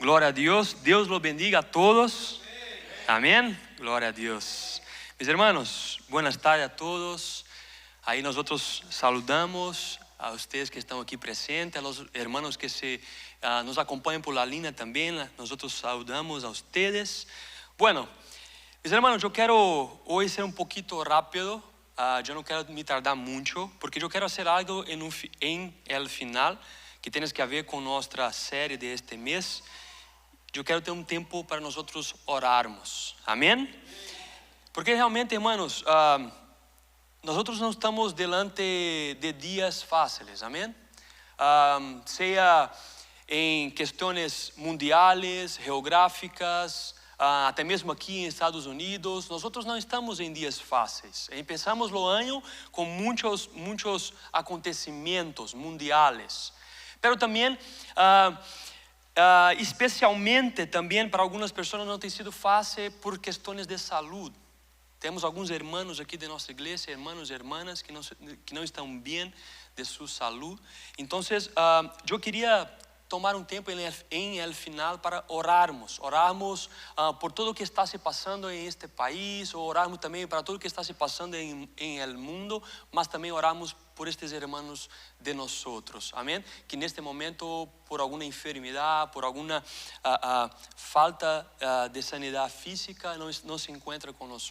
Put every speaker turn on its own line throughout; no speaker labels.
Gloria a Dios. Dios los bendiga a todos. Amén. Gloria a Dios. Mis hermanos, buenas tardes a todos. Ahí nosotros saludamos a ustedes que están aquí presentes, a los hermanos que nos acompañan por la línea también. Nosotros saludamos a ustedes. Bueno, mis hermanos, yo quiero hoy ser un poquito rápido. Yo no quiero me tardar mucho, porque yo quiero hacer algo en el final que tiene que ver con nuestra serie de este mes. Yo quiero tener un tiempo para nosotros orarmos. Amén. Porque realmente, hermanos, nosotros no estamos delante de días fáciles. Amén. Sea en cuestiones mundiales, geográficas, até mesmo aqui em Estados Unidos, nós não estamos em dias fáceis. Empezamos o ano com muitos acontecimentos mundiais, pero também, especialmente também para algumas pessoas não tem sido fácil por questões de saúde. Temos alguns irmãos aqui de nossa igreja, irmãos e irmãs que não estão bem de sua saúde. Então, eu queria tomar um tempo em el final para orarmos por tudo o que está se passando em este país, orarmos também para tudo o que está se passando em el mundo, mas também orarmos por estes irmãos de nós, amém? Que neste momento, por alguma enfermidade, por alguma falta de sanidade física, não se encontra com nós.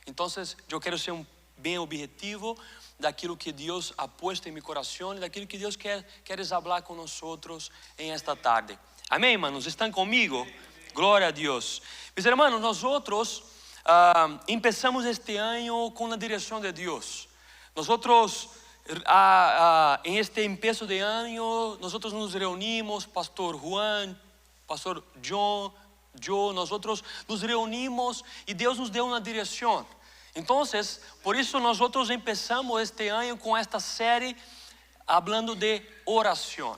Então, eu quero ser bem objetivo daquilo que Deus ha puesto em meu coração e daquilo que Deus quer falar com nós em esta tarde. Amém, irmãos? Estão comigo? Glória a Deus. Meus irmãos, nós começamos este ano com a direção de Deus. Nós em este começo de ano, nós nos reunimos, Pastor Juan, Pastor John, nós nos reunimos e Deus nos deu uma direção. Então, por isso nós começamos este ano com esta série falando de oração.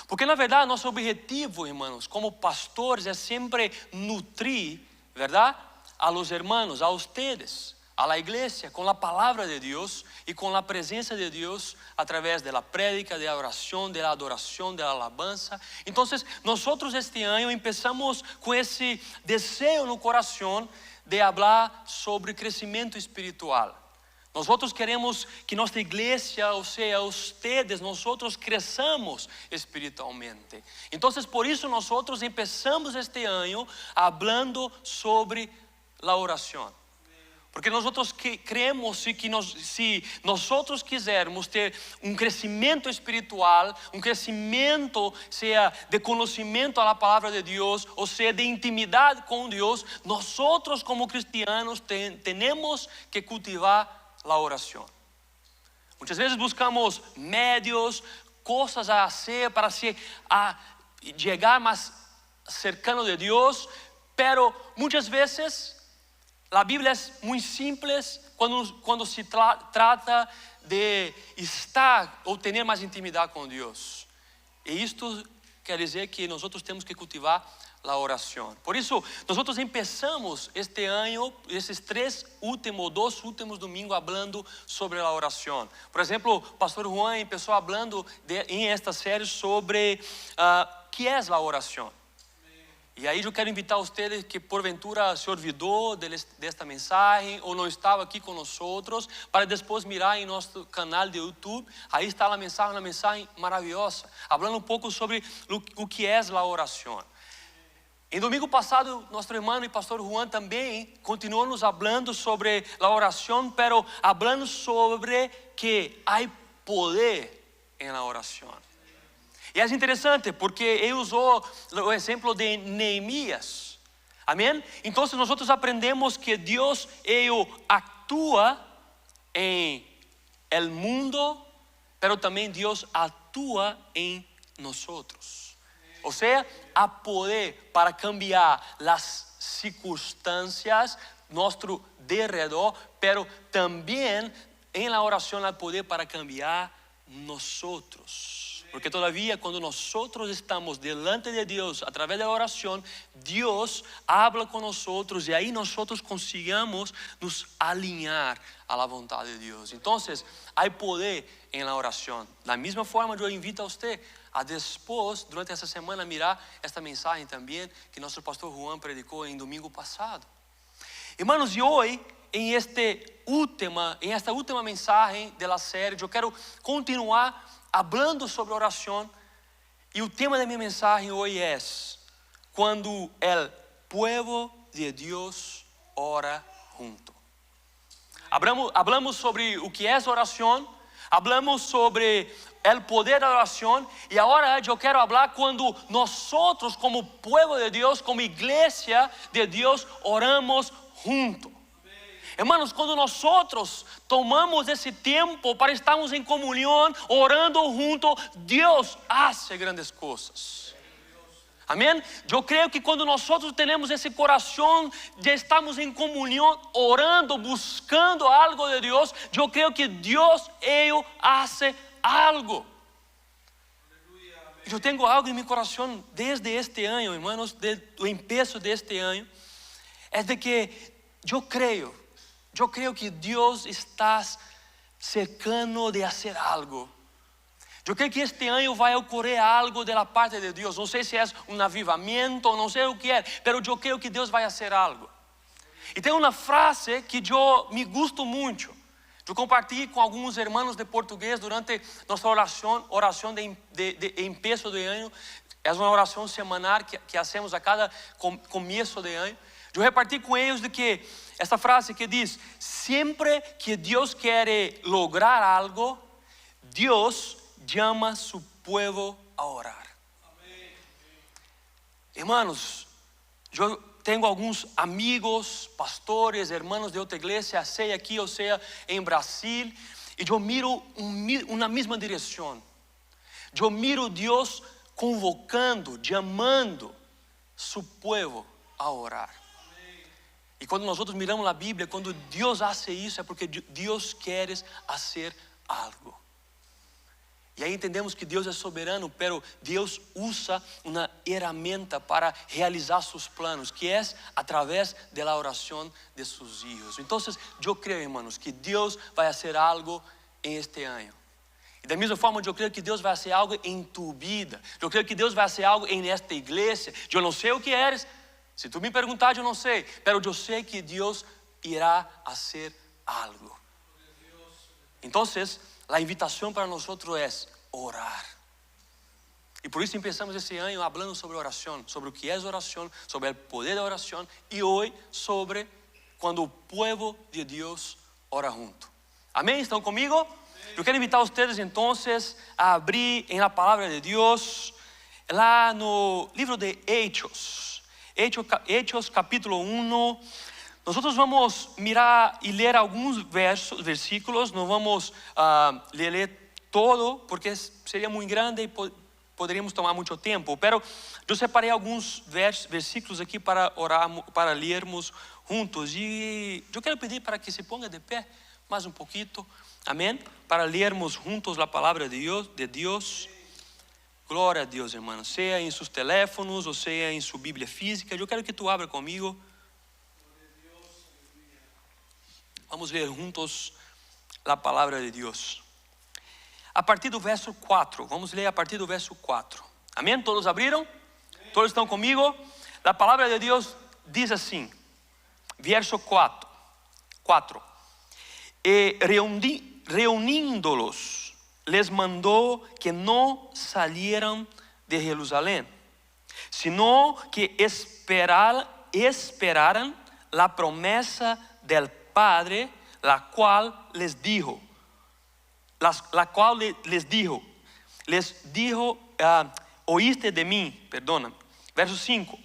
Porque na verdade nosso objetivo, irmãos, como pastores é sempre nutrir, verdade? A los hermanos, a ustedes, a la iglesia, com a palavra de Deus e com a presença de Deus através da prédica, da oração, da adoração, da alabança. Então, nós este ano começamos com esse desejo no coração de falar sobre crescimento espiritual. Nós queremos que nossa igreja, ou seja, ustedes, nós cresçamos espiritualmente. Então, por isso nós começamos este ano falando sobre a oração. Porque nós creemos que se nós quisermos ter um crescimento espiritual, um crescimento, seja de conhecimento à palavra de Deus, ou seja, de intimidade com Deus, nós como cristianos temos que cultivar a oração. Muitas vezes buscamos médios, coisas a fazer para chegar mais cercano de Deus, pero muitas vezes a Bíblia é muito simples quando se trata de estar ou ter mais intimidade com Deus. E isto quer dizer que nós temos que cultivar a oração. Por isso, nós começamos este ano, esses dois últimos domingos, falando sobre a oração. Por exemplo, o pastor Juan começou falando em esta série sobre o que é a oração. E aí eu quero invitar a vocês que porventura se olvidou desta mensagem ou não estava aqui conosco, para depois mirar em nosso canal de YouTube. Aí está a mensagem, uma mensagem maravilhosa, falando um pouco sobre o que é a oração. Em domingo passado, nosso irmão e pastor Juan também continuou nos falando sobre a oração, pero falando sobre que há poder na oração. E é interessante porque ele usou o exemplo de Neemias. Amém? Então, nós aprendemos que Deus atua em el mundo, pero também Deus atua em nós. Ou seja, há poder para cambiar as circunstâncias nosso derredor, pero também em la oração há poder para cambiar nós. Porque todavía cuando nosotros estamos delante de Dios a través de la oración, Dios habla con nosotros y ahí nosotros consigamos nos alinear a la voluntad de Dios. Entonces hay poder en la oración. De la misma forma yo invito a usted a después, durante esta semana, mirar esta mensaje también que nuestro pastor Juan predicó en domingo pasado. Hermanos, y hoy en esta última mensaje de la serie, yo quiero continuar hablando sobre oração, e o tema da minha mensagem hoje é: quando o povo de Deus ora junto. Hablamos sobre o que é oração, hablamos sobre o poder da oração, e agora eu quero falar quando nós, como povo de Deus, como igreja de Deus, oramos junto. Hermanos, quando nós tomamos esse tempo para estarmos em comunhão, orando junto, Deus hace grandes coisas. Amém? Eu creio que quando nós temos esse coração de estarmos em comunhão, orando, buscando algo de Deus, eu creio que Deus, Ele hace algo. Eu tenho algo em meu coração desde este ano, hermanos, desde o início deste ano, é de que eu creio que Deus está cercano de fazer algo. Eu creio que este ano vai ocorrer algo da parte de Deus. Não sei se é um avivamento, não sei o que é, mas eu creio que Deus vai fazer algo. E tem uma frase que eu me gosto muito. Eu compartilhei com alguns irmãos de português durante nossa oração de início de ano. É uma oração semanal que hacemos a cada começo de ano. Eu reparti com eles de que esta frase que diz: sempre que Deus quer lograr algo, Deus chama su povo a orar. Amém. Hermanos, eu tenho alguns amigos, pastores, hermanos de outra igreja, seja aqui ou seja em Brasil, e eu miro uma mesma direção. Eu miro Deus convocando, chamando su povo a orar. E quando nós miramos a Bíblia, quando Deus faz isso, é porque Deus quer fazer algo. E aí entendemos que Deus é soberano, pero Deus usa uma ferramenta para realizar seus planos, que é através da oração de seus filhos. Então, eu creio, irmãos, que Deus vai fazer algo em este ano. E da mesma forma, eu creio que Deus vai fazer algo em tu vida. Eu creio que Deus vai fazer algo em esta igreja. Eu não sei o que eres. Se tu me perguntar, eu não sei, mas eu sei que Deus irá fazer algo. Então, a invitação para nós é orar. E por isso começamos esse ano falando sobre oração, sobre o que é oração, sobre o poder da oração, e hoje sobre quando o povo de Deus ora junto. Amém? ¿Estão comigo? Amém. Eu quero invitar a vocês então a abrir em la palavra de Deus, lá no livro de Hechos capítulo 1, nós vamos mirar e ler alguns versículos, não vamos ler todo, porque seria muito grande e poderíamos tomar muito tempo, pero eu separei alguns versículos aqui para orar, para lermos juntos, e eu quero pedir para que se ponga de pé mais um pouquinho, amém? Para lermos juntos a palavra de Deus. Glória a Deus, hermanos, seja em seus teléfonos ou seja em sua Bíblia física. Eu quero que tu abra comigo. Vamos ler juntos a palavra de Deus. A partir do verso 4, vamos ler a partir do verso 4. Amém? Todos abriram? Amém. Todos estão comigo? A palavra de Deus diz assim, verso 4. E reunindo-los, les mandou que não salieran de Jerusalém, sino que esperaran la promesa del Padre, la cual les dijo, oíste de mí, perdona. Verso 5,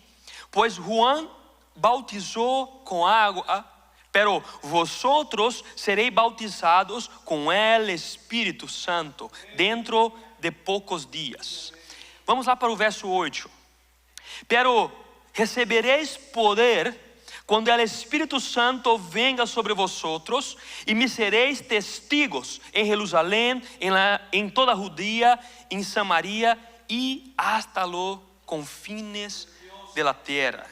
pues Juan bautizó con agua, pero vosotros seréis bautizados con el Espírito Santo dentro de poucos dias. Vamos lá para o verso 8. Pero recebereis poder cuando el Espíritu Santo venga sobre vosotros, y me seréis testigos en Jerusalén, en toda Judea, en Samaria y hasta los confines de la tierra.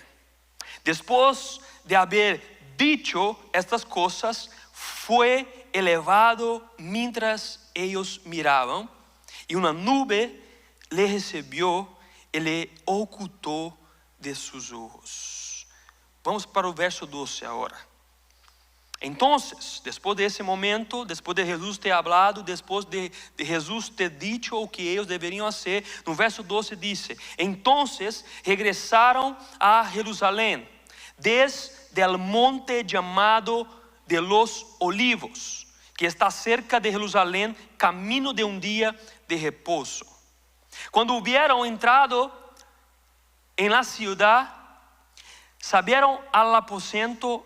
Después de haber dicho estas cosas, fue elevado mientras ellos miraban, y una nube le recibió y le ocultó de sus ojos. Vamos para el verso 12 ahora. Entonces, después de ese momento, después de Jesús ter hablado, después de Jesús ter dicho o que ellos deberían hacer, no verso 12 dice: entonces regresaron a Jerusalén desde el monte llamado de los Olivos, que está cerca de Jerusalén, camino de un día de reposo. Cuando hubieron entrado en la ciudad, subieron al aposento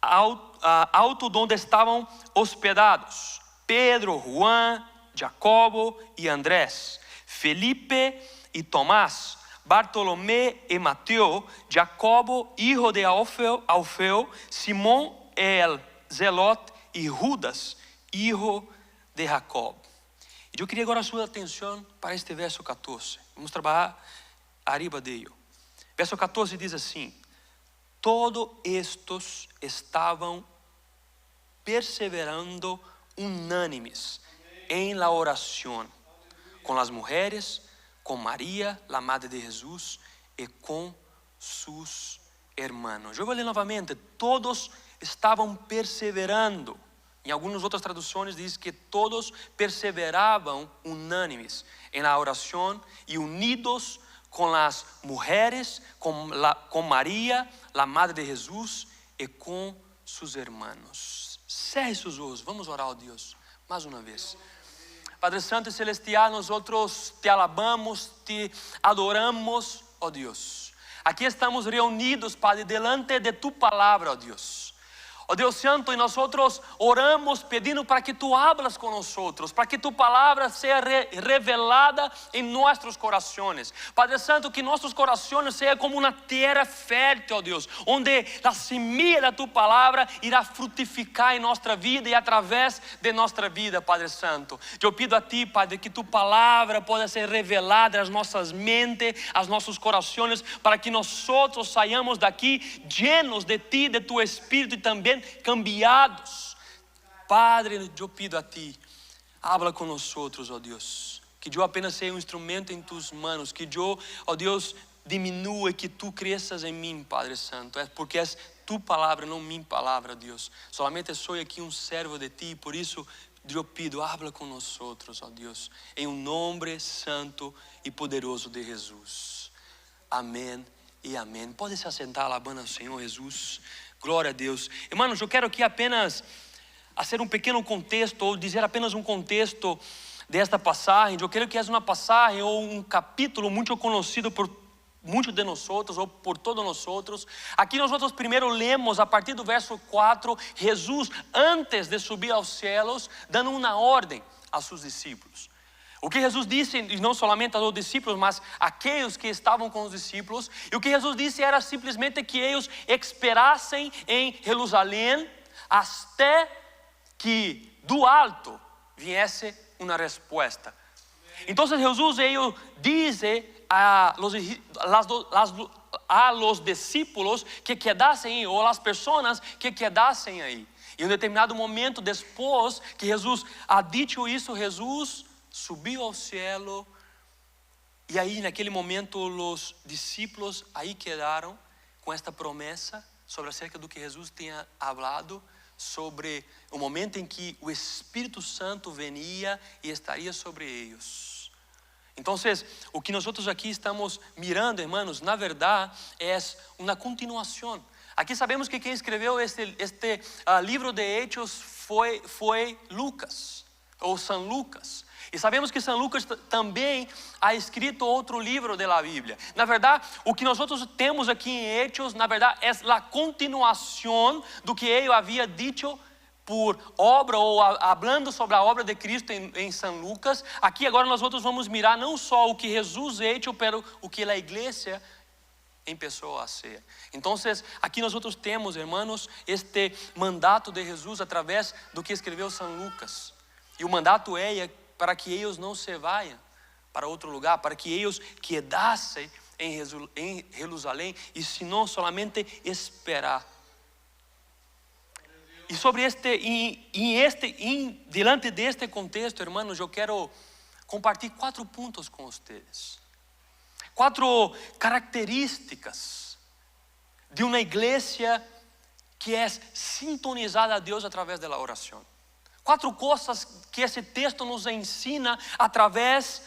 alto donde estaban hospedados Pedro, Juan, Jacobo y Andrés, Felipe y Tomás, Bartolomé y Mateo, Jacobo, hijo de Alfeo, Simón el Zelote y Judas, hijo de Jacob. Eu queria agora a sua atenção para este verso 14. Vamos trabalhar arriba dele. Verso 14 diz assim: todos estos estavam perseverando unânimes em la oração, com as mulheres, com Maria, la madre de Jesus, e com sus hermanos. Eu vou ler novamente: todos estavam perseverando. Em algumas outras traduções diz que todos perseveravam unânimes em la oração e unidos com as mulheres, com Maria, la madre de Jesus, e com seus hermanos. Cerre seus olhos, vamos orar a Deus mais uma vez. Padre Santo e Celestial, nós te alabamos, te adoramos, ó Deus. Aqui estamos reunidos, Padre, delante de tu palavra, ó Deus. Ó Deus Santo, e nós oramos pedindo para que tu hablas com nós, para que tu palavra seja revelada em nossos corações. Padre Santo, que nossos corações sejam como uma terra fértil, ó Deus, onde a semilla da tu palavra irá frutificar em nossa vida e através de nossa vida, Padre Santo. Eu pido a ti, Padre, que tu palavra possa ser revelada às nossas mentes, aos nossos corações, para que nós saiamos daqui llenos de ti, de tu Espírito e também cambiados. Padre, eu pido a ti, habla com nós, ó Deus, que eu apenas seja um instrumento em tus manos, que eu, ó Deus, diminua e que tu cresças em mim, Padre Santo, porque és tu palavra, não minha palavra, Deus. Solamente sou aqui um servo de ti, por isso eu pido, habla com nós, ó Deus, em um nome santo e poderoso de Jesus. Amém e amém. Pode se assentar alabando ao Senhor Jesus. Glória a Deus. Irmãos, eu quero aqui apenas fazer um pequeno contexto, ou dizer apenas um contexto desta passagem. Eu quero que é uma passagem ou um capítulo muito conhecido por muitos de nós ou por todos nós. Aqui nós primeiro lemos a partir do verso 4, Jesus antes de subir aos céus, dando uma ordem a seus discípulos. O que Jesus disse, e não somente aos discípulos, mas aqueles que estavam com os discípulos, e o que Jesus disse era simplesmente que eles esperassem em Jerusalém até que do alto viesse uma resposta. Então Jesus disse a los discípulos que quedassem aí, ou as pessoas que quedassem aí. E em um determinado momento, depois que Jesus ha dito isso, Jesus subiu ao céu, e aí naquele momento os discípulos aí quedaram com esta promessa sobre acerca do que Jesus tinha falado, sobre o momento em que o Espírito Santo venia e estaria sobre eles. Então, o que nós aqui estamos mirando, irmãos, na verdade é uma continuação. Aqui sabemos que quem escreveu este livro de Hechos foi Lucas, ou São Lucas. E sabemos que São Lucas também ha escrito outro livro da Bíblia. Na verdade, o que nós temos aqui em Hechos, na verdade, é a continuação do que ele havia dito por obra, ou falando sobre a obra de Cristo em São Lucas. Aqui agora nós vamos mirar não só o que Jesus hecho, mas o que a igreja empezó a hacer. Entonces, aquí nosotros temos, hermanos, este mandato de Jesús a través do que escreveu São Lucas. E o mandato é para que eles não se vayam para outro lugar, para que eles quedassem em Jerusalém e senão solamente esperar. E sobre diante deste contexto, hermanos, eu quero compartilhar 4 pontos com vocês. 4 características de uma igreja que é sintonizada a Deus através da oração. 4 coisas que esse texto nos ensina através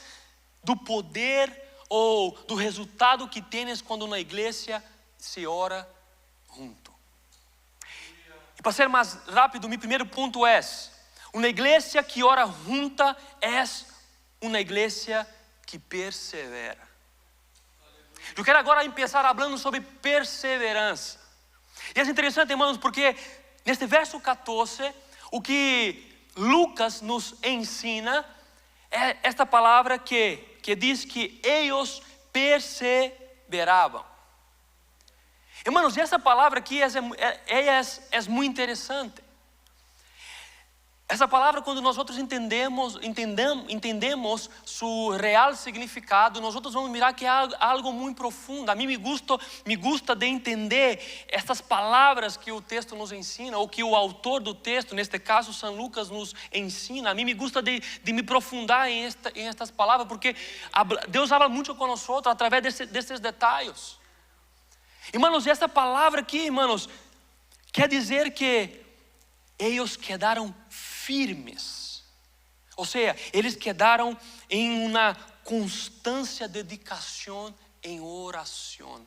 do poder ou do resultado que tens quando uma igreja se ora junto. E para ser mais rápido, meu primeiro ponto é: uma igreja que ora junta é uma igreja que persevera. Eu quero agora começar falando sobre perseverança. E é interessante, irmãos, porque neste verso 14, o que Lucas nos ensina é esta palavra que diz que eles perseveravam. Irmãos, essa palavra aqui é muito interessante. Essa palavra, quando nós entendemos seu real significado, nós vamos mirar que é algo muito profundo. A mim me gusta de entender estas palavras que o texto nos ensina, ou que o autor do texto, neste caso São Lucas, nos ensina. A mim me gusta de me aprofundar em estas palavras, porque Deus fala muito conosco através desses detalhes. Irmãos, essa palavra aqui, irmãos, quer dizer que eles quedaram firmes. Ou seja, eles quedaram em uma constância, dedicação em oração.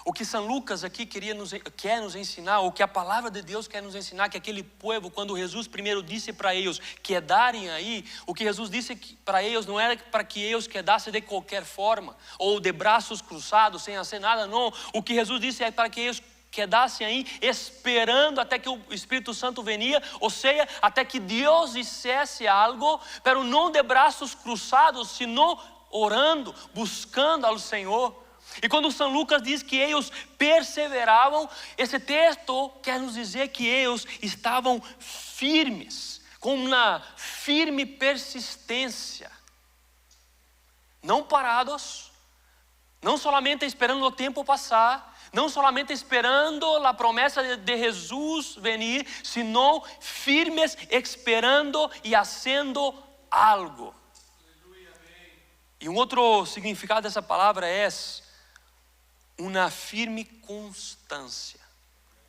O que São Lucas aqui quer nos ensinar, ou que a palavra de Deus quer nos ensinar, que aquele povo, quando Jesus primeiro disse para eles quedarem aí, o que Jesus disse para eles não era para que eles quedassem de qualquer forma, ou de braços cruzados, sem fazer nada, não. O que Jesus disse é para que eles quedassem aí esperando até que o Espírito Santo venia, ou seja, até que Deus dissesse algo, pero não de braços cruzados, sino orando, buscando ao Senhor. E quando São Lucas diz que eles perseveravam, esse texto quer nos dizer que eles estavam firmes, com uma firme persistência, não parados, não solamente esperando o tempo passar, não solamente esperando a promessa de Jesus venir, sino firmes esperando e fazendo algo. E um outro significado dessa palavra é uma firme constância.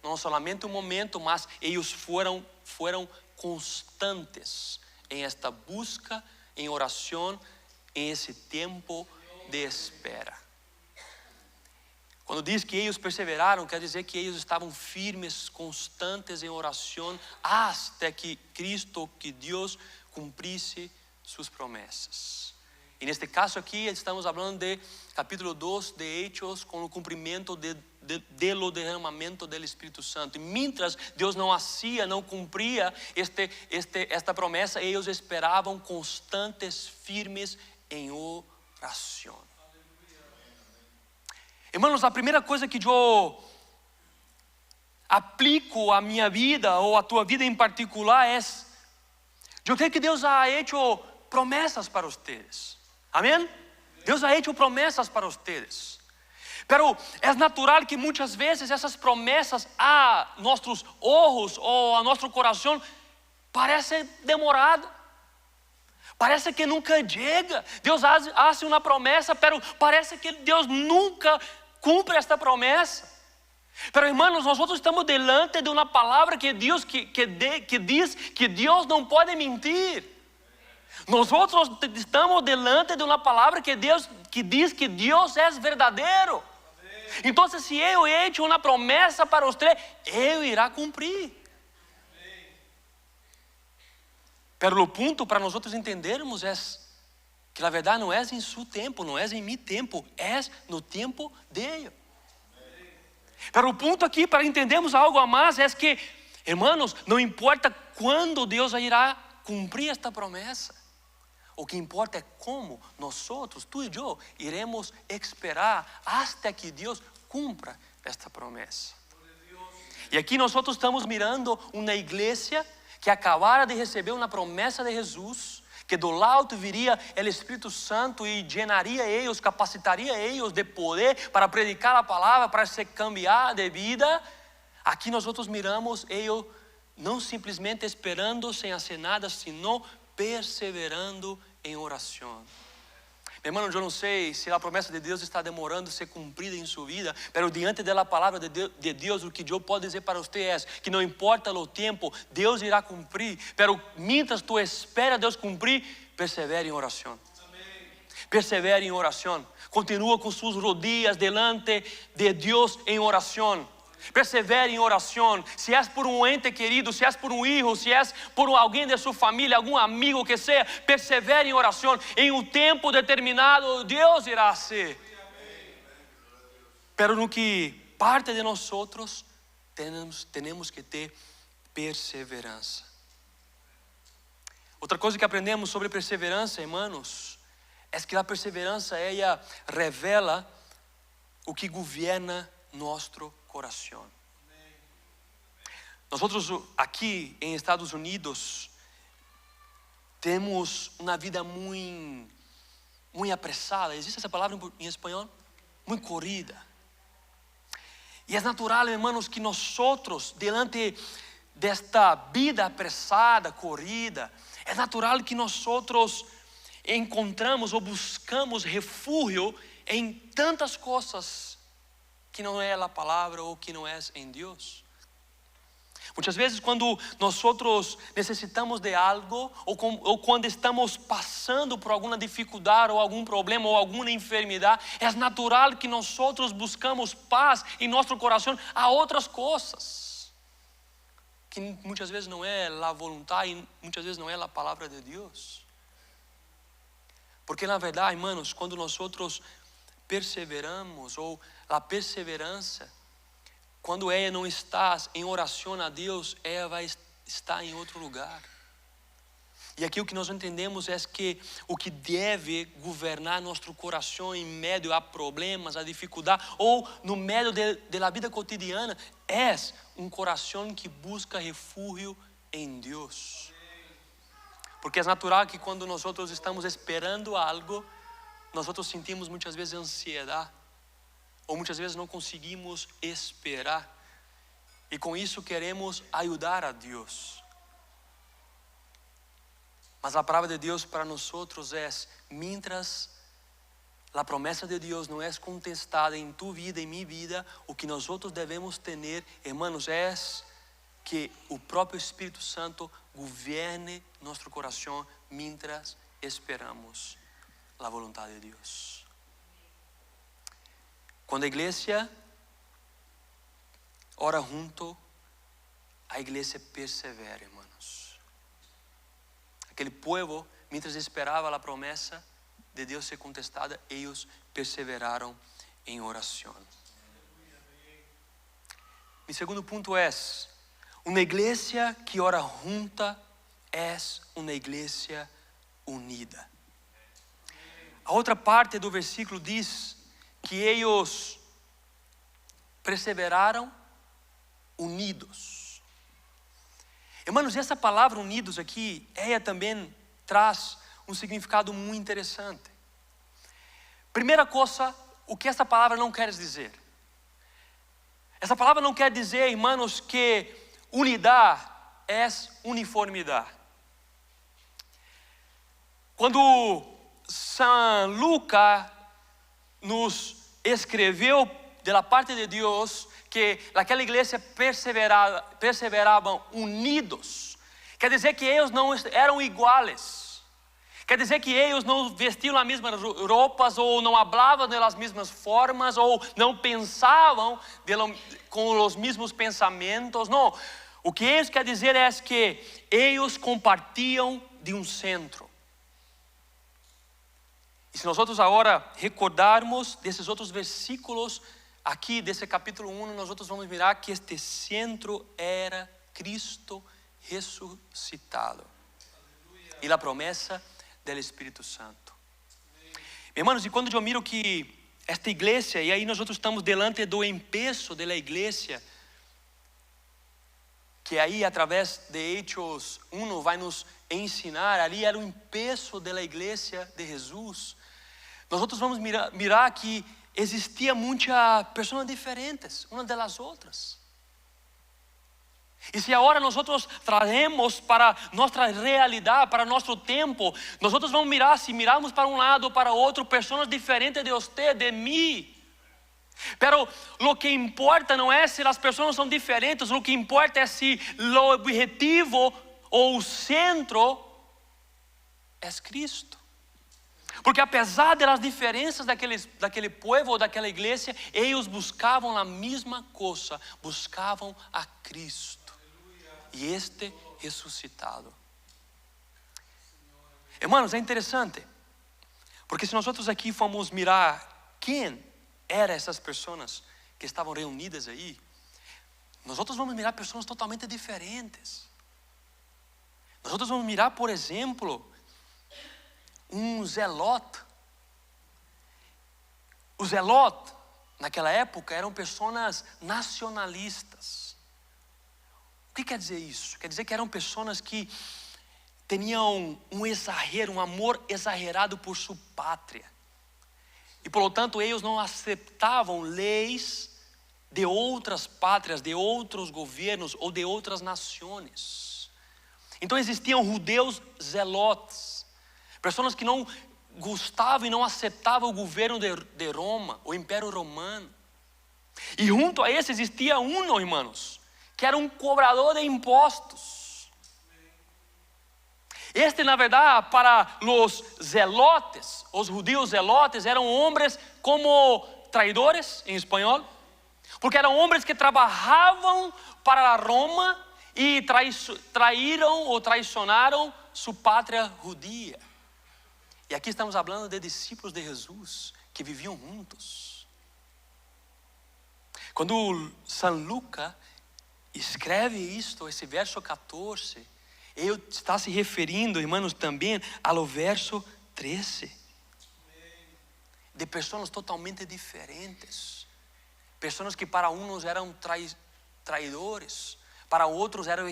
Não somente um momento, mas eles foram constantes em esta busca, em oração, em esse tempo de espera. Quando diz que eles perseveraram, quer dizer que eles estavam firmes, constantes em oração, até que Cristo, que Deus, cumprisse suas promessas. E neste caso aqui, estamos falando de capítulo 2 de Hechos, com o cumprimento do derramamento do Espírito Santo. E mientras Deus não cumpria esta promessa, eles esperavam constantes, firmes em oração. Irmãos, a primeira coisa que eu aplico à minha vida, ou à tua vida em particular, é: eu creio que Deus ha hecho promessas para vocês. Amém? Deus ha hecho promessas para vocês. Pero é natural que muitas vezes essas promessas a nossos olhos ou a nosso coração parecem demoradas. Parece que nunca chega. Deus faz uma promessa, pero parece que Deus nunca cumpre esta promessa. Pero irmãos, nós estamos delante de uma palavra que diz que Deus não pode mentir. Nós estamos delante de uma palavra que diz que Deus é verdadeiro. Então, se eu he hecho uma promessa para você, Ele irá cumprir. Pero o ponto para nós entendermos é que a verdade não é em seu tempo, não é em meu tempo, é no tempo dele. Pero o ponto aqui para entendermos algo a mais é que, irmãos, não importa quando Deus irá cumprir esta promessa. O que importa é como nós, tu e eu, iremos esperar até que Deus cumpra esta promessa. E aqui nós estamos mirando uma igreja que acabara de receber uma promessa de Jesus, que do alto viria o Espírito Santo e llenaria eles, capacitaria eles de poder para predicar a palavra, para se cambiar de vida. Aqui nós miramos eles não simplesmente esperando sem fazer nada, sino perseverando em oração. Meu irmão, eu não sei se a promessa de Deus está demorando a ser cumprida em sua vida, mas diante da palavra de Deus, o que eu posso dizer para você é que não importa o tempo, Deus irá cumprir, mas mientras tu espera Deus cumprir, persevere em oração. Persevere em oração. Continua com suas rodillas delante de Deus em oração. Persevere em oração. Se és por um ente querido, se és por um filho, se és por alguém de sua família, algum amigo que seja, persevere em oração. Em um tempo determinado, Deus irá ser. Pero no que parte de nós temos que ter perseverança. Outra coisa que aprendemos sobre perseverança, irmãos, é que a perseverança ela revela o que governa nosso coração. Nós aqui em Estados Unidos temos uma vida muito apressada. Existe essa palavra em espanhol? Muito corrida. E é natural, irmãos, que nós diante desta vida apressada, corrida, é natural que nós encontramos ou buscamos refúgio em tantas coisas que não é a palavra ou que não é em Deus. Muitas vezes quando nós necessitamos de algo ou quando estamos passando por alguma dificuldade ou algum problema ou alguma enfermidade, é natural que nós buscamos paz em nosso coração a outras coisas que muitas vezes não é a vontade e muitas vezes não é a palavra de Deus. Porque na verdade, irmãos, quando nós perseveramos ou a perseverança, quando ela não está em oração a Deus, ela vai estar em outro lugar. E aqui o que nós entendemos é que o que deve governar nosso coração em meio a problemas, a dificuldade ou no meio da vida cotidiana é um coração que busca refúgio em Deus. Porque é natural que quando nós estamos esperando algo, nós sentimos muitas vezes ansiedade, ou muitas vezes não conseguimos esperar, e com isso queremos ajudar a Deus. Mas a palavra de Deus para nós é: mientras a promessa de Deus não é contestada em tu vida, em minha vida, o que nós devemos ter, irmãos, é que o próprio Espírito Santo governe nosso coração mientras esperamos a vontade de Deus. Quando a igreja ora junto, a igreja persevera, irmãos. Aquele povo, mientras esperava a promessa de Deus ser contestada, eles perseveraram em oração. Mi segundo ponto é: uma igreja que ora junta é uma igreja unida. A outra parte do versículo diz que eles perseveraram unidos. Irmãos, essa palavra unidos aqui, ela também traz um significado muito interessante. Primeira coisa, o que essa palavra não quer dizer? Essa palavra não quer dizer, irmãos, que unidade é uniformidade. Quando São Lucas nos escreveu da parte de Deus que aquela igreja perseveravam unidos, quer dizer que eles não eram iguais, quer dizer que eles não vestiam as mesmas roupas ou não falavam das mesmas formas ou não pensavam com os mesmos pensamentos. Não, o que eles quer dizer é que eles compartilham de um centro. E se nós agora recordarmos desses outros versículos aqui desse capítulo 1, nós vamos mirar que este centro era Cristo ressuscitado. E a promessa del Espírito Santo. Irmãos, e quando eu miro que esta igreja, e aí nós estamos delante do empeço da igreja, que aí através de Hechos 1 vai nos ensinar, ali era o empeço da igreja de Jesus. Nós vamos mirar que existia muitas pessoas diferentes, umas das outras. E se agora nós trazemos para nossa realidade, para nosso tempo, nós vamos mirar, se mirarmos para um lado ou para outro, pessoas diferentes de você, de mim. Pero lo que importa não é se as pessoas são diferentes, o que importa é se o objetivo ou o centro é Cristo. Porque apesar das diferenças daquele povo ou daquela igreja, eles buscavam a mesma coisa, buscavam a Cristo. E este ressuscitado. Irmãos, é interessante, porque se nós aqui formos mirar quem eram essas pessoas que estavam reunidas aí, nós vamos mirar pessoas totalmente diferentes. Nós vamos mirar, por exemplo, um zelote. Os zelotes, naquela época, eram pessoas nacionalistas. O que quer dizer isso? Quer dizer que eram pessoas que tinham um exagero, um amor exagerado por sua pátria. E, portanto, eles não aceitavam leis de outras pátrias, de outros governos ou de outras nações. Então existiam judeus zelotes, pessoas que não gostavam e não aceitavam o governo de Roma, o Império Romano. E junto a esse existia um, irmãos, que era um cobrador de impostos. Este, na verdade, para os zelotes, os judeus zelotes, eram homens como traidores, em espanhol, porque eram homens que trabalhavam para Roma e traíram ou traicionaram sua pátria judia. E aqui estamos falando de discípulos de Jesus que viviam juntos. Quando São Lucas escreve isto, esse verso 14, ele está se referindo, irmãos, também ao verso 13. De pessoas totalmente diferentes. Pessoas que para uns eram traidores, para outros eram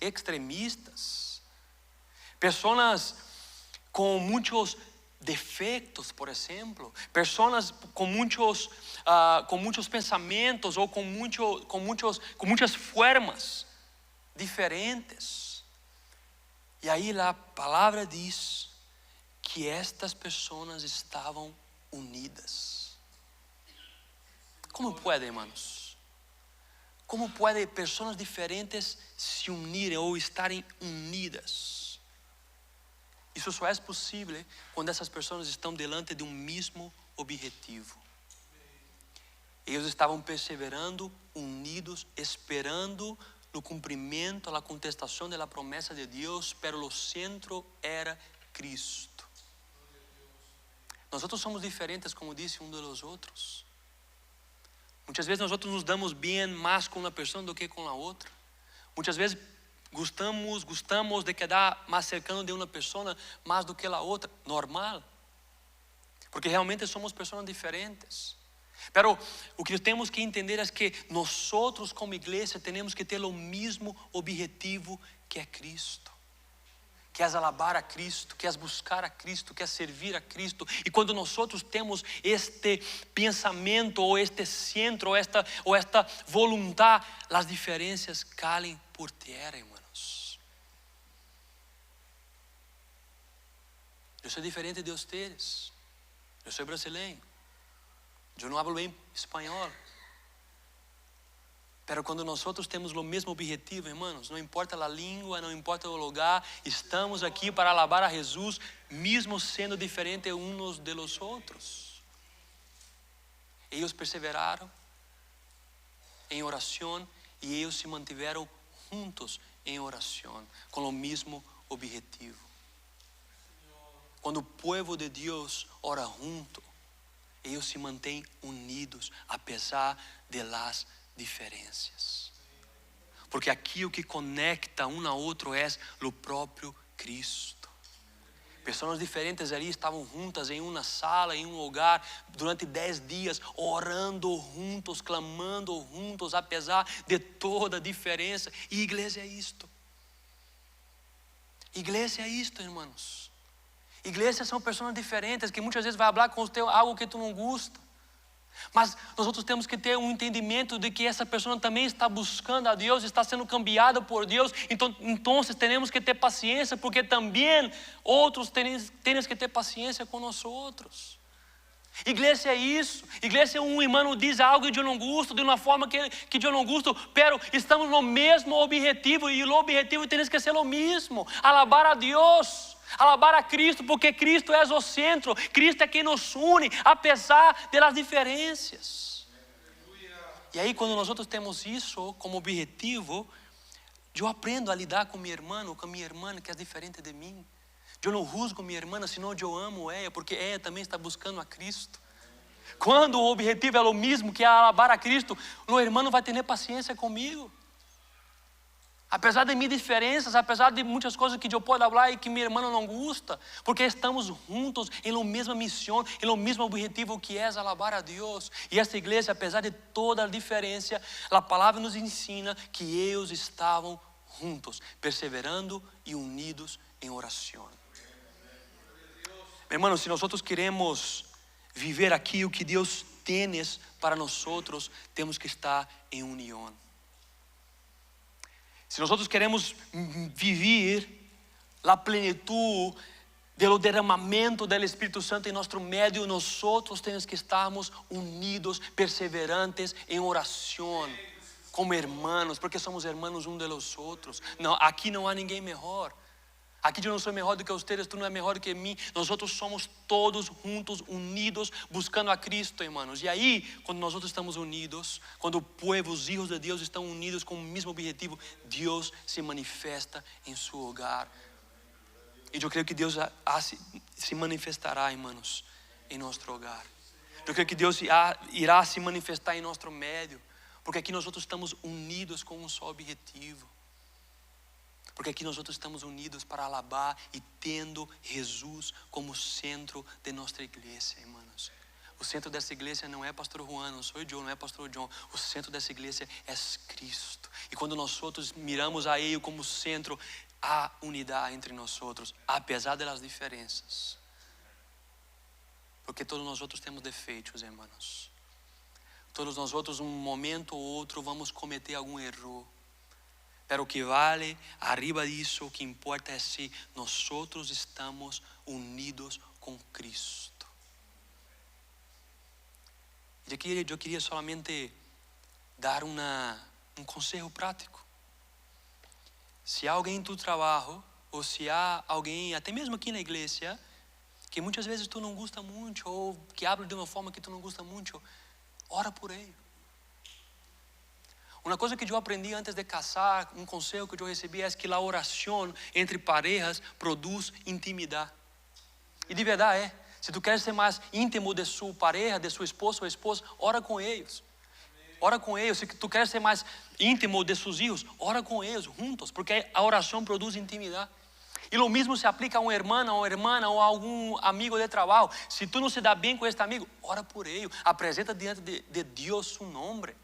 extremistas. Pessoas com muitos defeitos, por exemplo. Pessoas com muitos pensamentos ou com muitas formas diferentes. E aí a palavra diz que estas pessoas estavam unidas. Como pode, irmãos? Como pode pessoas diferentes se unirem ou estarem unidas? Isso só é possível quando essas pessoas estão delante de um mesmo objetivo. Eles estavam perseverando, unidos, esperando no cumprimento, a contestação da promessa de Deus, pero o centro era Cristo. Nós somos diferentes, como disse um dos outros. Muitas vezes nós nos damos bem mais com uma pessoa do que com a outra. Muitas vezes gostamos de quedar mais cercano de uma pessoa mais do que a outra. Normal. Porque realmente somos pessoas diferentes. Pero o que temos que entender é que nós, como igreja, temos que ter o mesmo objetivo que é Cristo. Que é alabar a Cristo, que é buscar a Cristo, que é servir a Cristo. E quando nós temos este pensamento, ou este centro, ou esta vontade, as diferenças caem por terra, irmãos. Eu sou diferente de vocês. Eu sou brasileiro. Eu não falo bem espanhol. Pero quando nós temos o mesmo objetivo, irmãos, não importa a língua, não importa o lugar, estamos aqui para alabar a Jesus, mesmo sendo diferentes uns dos outros. Eles perseveraram em oração e eles se mantiveram juntos em oração, com o mesmo objetivo. Quando o povo de Deus ora junto, eles se mantêm unidos, apesar de las diferenças. Porque aqui o que conecta um a outro é o próprio Cristo. Pessoas diferentes ali estavam juntas em uma sala, em um lugar, durante 10 dias, orando juntos, clamando juntos, apesar de toda a diferença. E igreja é isto. Igreja é isto, irmãos. Igrejas são pessoas diferentes que muitas vezes vai falar com você algo que tu não gosta. Mas nós outros temos que ter um entendimento de que essa pessoa também está buscando a Deus, está sendo cambiada por Deus. Então temos que ter paciência, porque também outros temos que ter paciência com nós outros. Igreja é isso. Igreja é um irmão diz algo que eu não gosto, de uma forma que eu não gosto, pero estamos no mesmo objetivo, e o objetivo tem que ser o mesmo: alabar a Deus, alabar a Cristo, porque Cristo é o centro, Cristo é quem nos une, apesar das diferenças. E aí, quando nós outros temos isso como objetivo, eu aprendo a lidar com meu irmão ou com minha irmã que é diferente de mim. Eu não juzgo minha irmã, senão eu amo ela, porque ela também está buscando a Cristo. Quando o objetivo é o mesmo, que é alabar a Cristo, o irmão não vai ter paciência comigo. Apesar de minhas diferenças, apesar de muitas coisas que eu posso falar e que minha irmã não gosta, porque estamos juntos em uma mesma missão, em um mesmo objetivo, que é alabar a Deus. E esta igreja, apesar de toda a diferença, a palavra nos ensina que eles estavam juntos, perseverando e unidos em oração. Hermanos, se nós queremos viver aqui o que Deus tem para nós, temos que estar em união. Se nós queremos viver a plenitude do derramamento do Espírito Santo em nosso meio, nós temos que estarmos unidos, perseverantes em oração, como irmãos, porque somos irmãos uns de los outros. Não, aqui não há ninguém melhor. Aqui eu não sou melhor do que vocês, tu não é melhor do que mim. Nós somos todos juntos, unidos, buscando a Cristo, irmãos. E aí, quando nós estamos unidos, quando o povo, os filhos de Deus estão unidos com o mesmo objetivo, Deus se manifesta em seu hogar. E eu creio que Deus se manifestará, irmãos, em nosso hogar. Eu creio que Deus irá se manifestar em nosso meio, porque aqui nós estamos unidos com um só objetivo. Porque aqui nós estamos unidos para alabar e tendo Jesus como centro de nossa igreja, irmãos. O centro dessa igreja não é pastor Juan, não sou eu, não é pastor John. O centro dessa igreja é Cristo. E quando nós miramos a Ele como centro, há unidade entre nós, apesar das diferenças. Porque todos nós temos defeitos, irmãos. Todos nós, um momento ou outro, vamos cometer algum erro. Pero o que vale, arriba disso, o que importa é se nós estamos unidos com Cristo. Eu queria solamente dar um conselho prático. Se há alguém em tu trabalho, ou se há alguém, até mesmo aqui na igreja, que muitas vezes tu não gosta muito, ou que habla de uma forma que tu não gosta muito, ora por ele. Uma coisa que eu aprendi antes de casar, um conselho que eu recebi é que a oração entre parejas produz intimidade. E de verdade se tu queres ser mais íntimo de sua pareja, de sua esposa ou esposa, ora com eles. Ora com eles. Se tu queres ser mais íntimo de seus filhos, ora com eles juntos, porque a oração produz intimidade. E o mesmo se aplica a uma irmã ou a algum amigo de trabalho. Se tu não se dá bem com este amigo, ora por ele. Apresenta diante de Deus seu nome.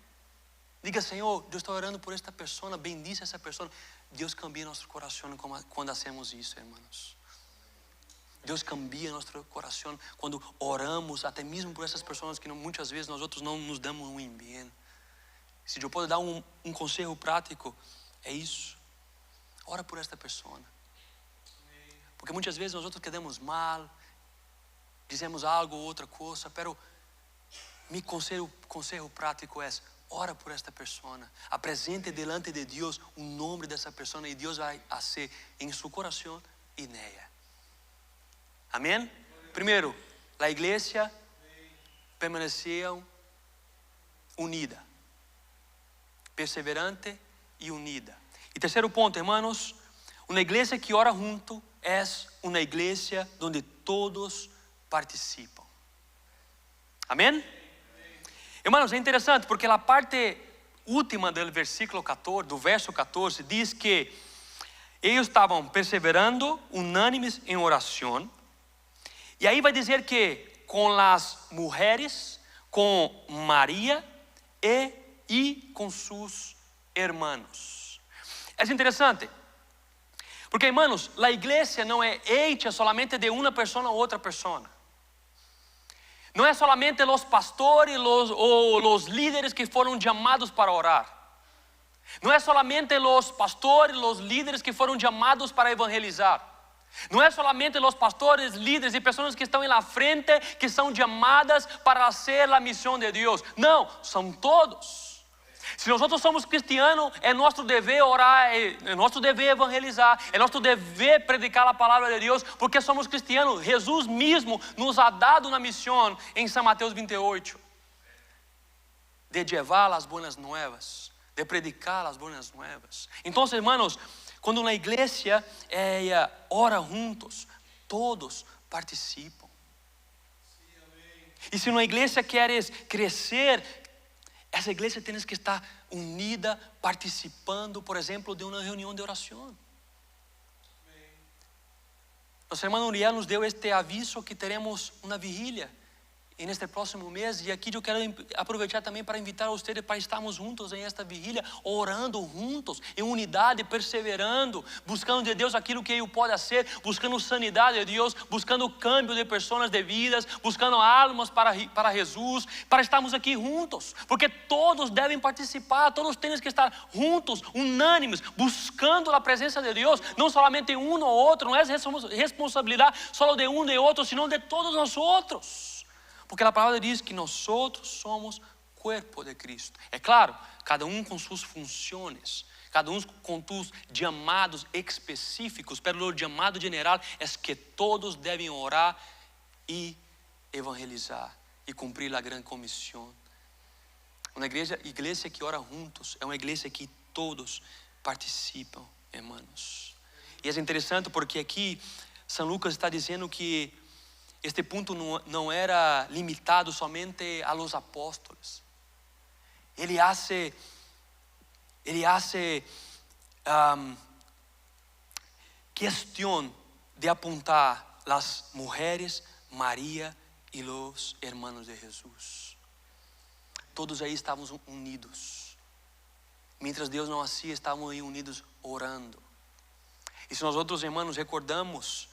Diga: Senhor, eu estou orando por esta pessoa, bendice essa pessoa. Deus cambia nosso coração quando hacemos isso, irmãos. Deus cambia nosso coração quando oramos, até mesmo por essas pessoas que muitas vezes nós outros não nos damos um bem. Se eu posso dar um conselho prático, é isso. Ora por esta pessoa. Porque muitas vezes nós outros quedamos mal, dizemos algo ou outra coisa, pero meu conselho prático é: ora por esta pessoa, apresente delante de Deus o nome dessa pessoa, e Deus vai fazer em seu coração e nela. Amém? Primeiro, a igreja permanecia unida, perseverante e unida. E terceiro ponto, irmãos, uma igreja que ora junto é uma igreja onde todos participam. Amém? Irmãos, é interessante porque a parte última do versículo 14, do verso 14, diz que eles estavam perseverando, unânimes em oração, E aí vai dizer que com as mulheres, com Maria e com sus hermanos. É interessante, porque hermanos, a igreja não é hecha solamente de uma pessoa ou outra pessoa. Não é solamente os pastores ou os líderes que foram chamados para orar. Não é solamente os pastores, os líderes que foram chamados para evangelizar. Não é solamente os pastores, líderes e pessoas que estão na frente que são chamadas para fazer a missão de Deus. Não, são todos. Se nós somos cristianos, é nosso dever orar, é nosso dever evangelizar, é nosso dever predicar a palavra de Deus, porque somos cristianos. Jesus mesmo nos ha dado uma missão em São Mateus 28, de levar as boas novas, de predicar as boas novas. Então, hermanos, quando na igreja ora juntos, todos participam. E se na igreja queres crescer, essa igreja tem que estar unida, participando, por exemplo, de uma reunião de oração. Nossa irmã Uriel nos deu este aviso que teremos uma vigília neste próximo mês, e aqui eu quero aproveitar também para invitar a vocês para estarmos juntos em esta vigília, orando juntos, em unidade, perseverando, buscando de Deus aquilo que Ele pode fazer, buscando sanidade de Deus, buscando cambio de pessoas de vidas, buscando almas para Jesus, para estarmos aqui juntos, porque todos devem participar, todos têm que estar juntos, unânimes, buscando a presença de Deus, não somente um ou outro, não é responsabilidade só de um e outro, senão de todos nós outros. Porque a palavra diz que nós somos corpo de Cristo. É claro, cada um com suas funções, cada um com seus chamados específicos, mas o chamado general é que todos devem orar e evangelizar e cumprir a grande comissão. Uma igreja que ora juntos é uma igreja que todos participam, irmãos. E é interessante porque aqui São Lucas está dizendo que este ponto não era limitado somente a los apóstolos. Ele hace questão de apontar as mulheres, Maria e os hermanos de Jesus. Todos aí estavam unidos. Mientras Deus não hacía, estavam aí unidos orando. E se nós outros irmãos recordamos,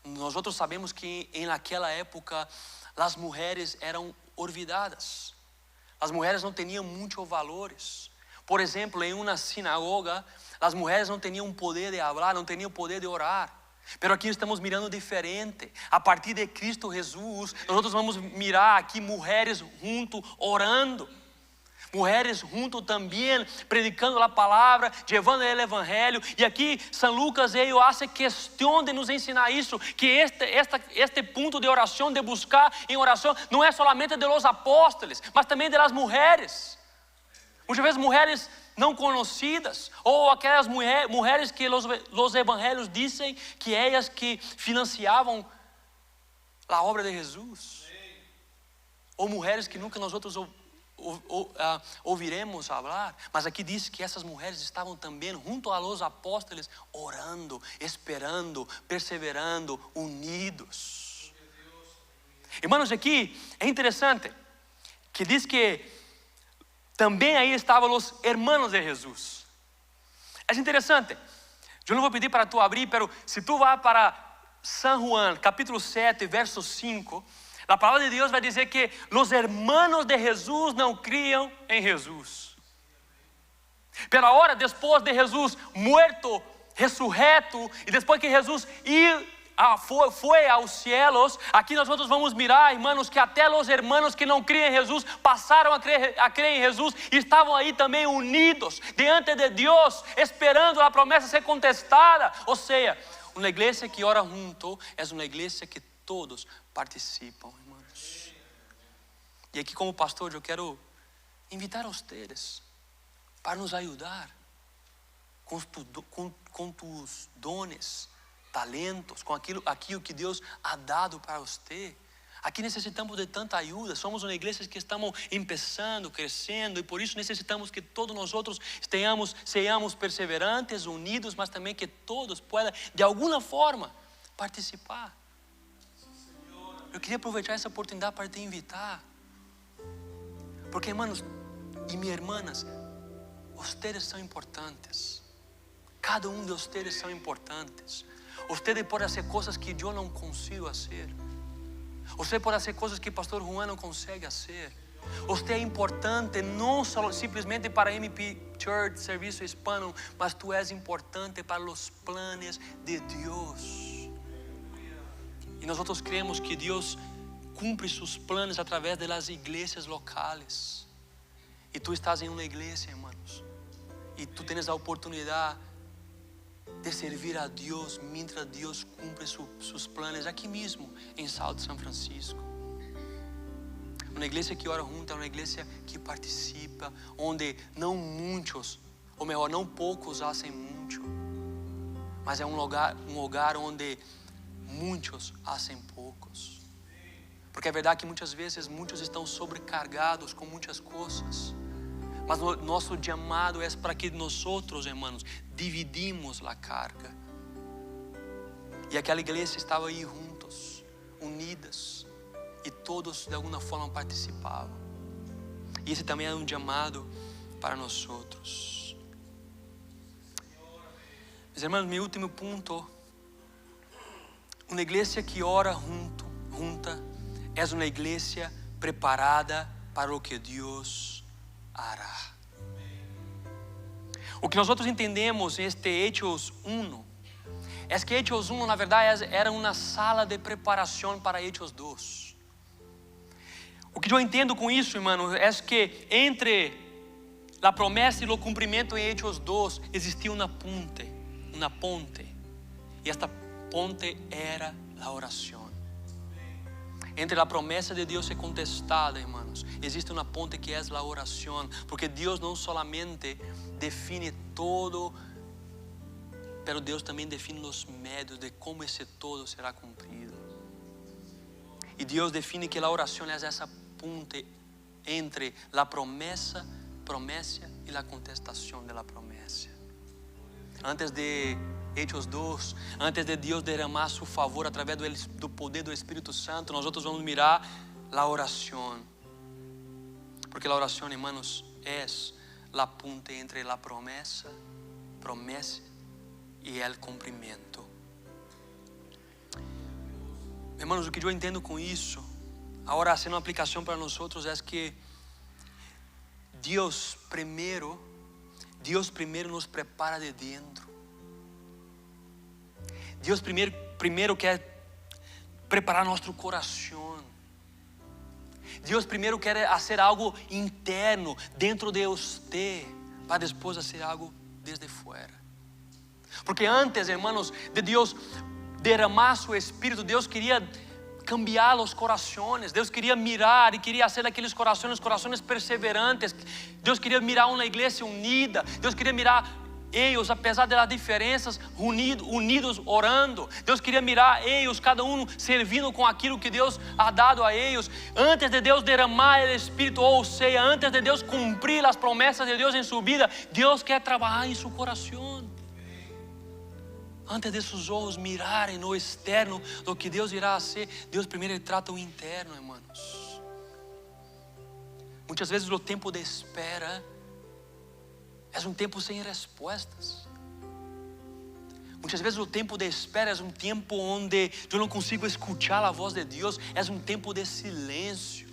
nós outros sabemos que naquela época as mulheres eram olvidadas. As mulheres não tinham muitos valores. Por exemplo, em uma sinagoga, as mulheres não tinham poder de falar, não tinham poder de orar. Pero aqui estamos mirando diferente. A partir de Cristo Jesus, nós outros vamos mirar aqui mulheres junto orando. Mulheres junto também, predicando a palavra, levando o evangelho. E aqui São Lucas, ele hace questão de nos ensinar isso, que este ponto de oração, de buscar em oração, não é solamente de los apóstolos, mas também de las mulheres. Muitas vezes mulheres não conhecidas, ou aquelas mulheres que os evangelhos dizem que elas que financiavam a obra de Jesus. Ou mulheres que nunca nós outros ouviremos falar, mas aqui diz que essas mulheres estavam também junto a los apóstolos, orando, esperando, perseverando, unidos. Irmãos, aqui é interessante que diz que também aí estavam os hermanos de Jesus. É interessante. Eu não vou pedir para tu abrir, mas se tu vai para São Juan, capítulo 7, verso 5, a palavra de Deus vai dizer que os hermanos de Jesus não criam em Jesus. Pela hora, depois de Jesus muerto, ressurreto, e depois que Jesus foi aos cielos, aqui nós vamos mirar, irmãos, que até os hermanos que não criam em Jesus passaram a crer em Jesus e estavam aí também unidos diante de Deus, esperando a promessa ser contestada. Ou seja, uma igreja que ora junto é uma igreja que todos participam, irmãos. E aqui, como pastor, eu quero invitar a vocês para nos ajudar com tus dones, talentos, com aquilo que Deus ha dado para você. Aqui necessitamos de tanta ajuda. Somos uma igreja que estamos começando, crescendo, e por isso necessitamos que todos nós outros sejamos perseverantes, unidos, mas também que todos possam de alguma forma participar. eu queria aproveitar essa oportunidade para te invitar. Porque, hermanos e minhas irmãs, vocês são importantes. Cada um de vocês são importantes. Vocês podem fazer coisas que eu não consigo fazer. Você pode fazer coisas que o pastor Juan não consegue fazer. Você é importante não só simplesmente para MP Church, Serviço Hispano, mas tu és importante para os planos de Deus. E nós cremos que Deus cumpre seus planos através das igrejas locais. E tu estás em uma igreja, irmãos, e tu tens a oportunidade de servir a Deus mientras Deus cumpre seus planos aqui mesmo em Salto de São Francisco. Uma igreja que ora junto é uma igreja que participa, onde não muitos, ou melhor, não poucos fazem muito, mas é um lugar onde muitos fazem poucos. Porque é verdade que muitas vezes muitos estão sobrecargados com muitas coisas, mas nosso chamado é para que nós, irmãos, dividimos a carga. E aquela igreja estava aí juntos, unidas, e todos de alguma forma participavam. E esse também é um chamado para nós outros. Meus irmãos, meu último ponto: uma igreja que ora junta é uma igreja preparada para o que Deus hará. O que nós entendemos em Hechos 1 é que Hechos 1 na verdade era uma sala de preparação para Hechos 2. O que eu entendo com isso, irmão, é que entre a promessa e o cumprimento em Hechos 2 existia uma ponte, e esta ponte era a oração. Entre a promessa de Deus ser contestada, irmãos, existe uma ponte que é a oração, porque Deus não solamente define todo, mas Deus também define os meios de como esse todo será cumprido. E Deus define que a oração é essa ponte entre a promessa e a contestação da promessa. Antes de Hechos 2, antes de Deus derramar seu favor através do poder do Espírito Santo, nós vamos mirar a oração. Porque a oração, irmãos, é a ponte entre a promessa e o cumprimento. Irmãos, o que eu entendo com isso, agora sendo uma aplicação para nós é que Deus primeiro nos prepara de dentro. Deus primeiro quer preparar nosso coração. Deus primeiro quer fazer algo interno dentro de você, para depois fazer algo desde fora. Porque antes, irmãos, de Deus derramar seu Espírito, Deus queria cambiar os corações. Deus queria mirar e queria fazer aqueles corações perseverantes. Deus queria mirar uma igreja unida. Deus queria mirar eles, apesar das diferenças, unidos orando. Deus queria mirar eles, cada um servindo com aquilo que Deus ha dado a eles. Antes de Deus derramar o Espírito, ou seja, antes de Deus cumprir as promessas de Deus em sua vida, Deus quer trabalhar em seu coração. Antes de seus olhos mirarem no externo do que Deus irá fazer, Deus primeiro trata o interno, irmãos. Muitas vezes o tempo de espera é um tempo sem respostas. Muitas vezes o tempo de espera é um tempo onde eu não consigo escutar a voz de Deus, é um tempo de silêncio.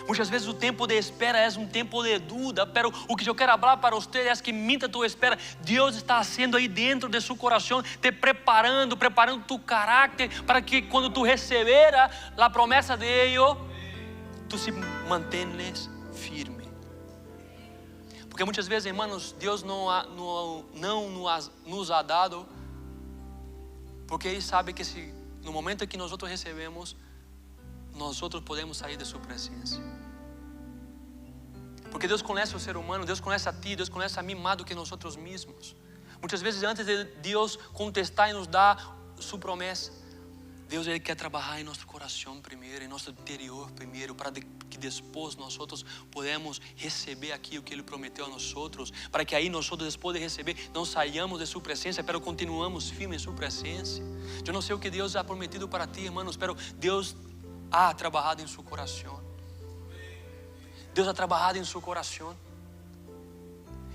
Muitas vezes o tempo de espera é um tempo de dúvida, pero o que eu quero falar para você é que mientras tu espera, Deus está sendo aí dentro de seu coração, te preparando tu caráter, para que quando tu receber a promessa de Ele, tu se mantenhas firme. Porque muitas vezes, irmãos, Deus não nos ha dado, porque Ele sabe que se no momento que nós recebemos, nós podemos sair de sua presença. Porque Deus conhece o ser humano, Deus conhece a ti, Deus conhece a mim mais do que nós mesmos. Muitas vezes antes de Deus contestar e nos dar sua promessa, Deus Ele quer trabalhar em nosso coração. coração primeiro, em nosso interior primeiro, para que depois nós podemos receber aquilo que Ele prometeu a nós, para que aí nós, depois de receber, não saiamos de Sua presença, mas continuamos firmes em Sua presença. Eu não sei o que Deus ha prometido para ti, irmãos, mas Deus ha trabalhado em seu coração. Deus ha trabalhado em seu coração.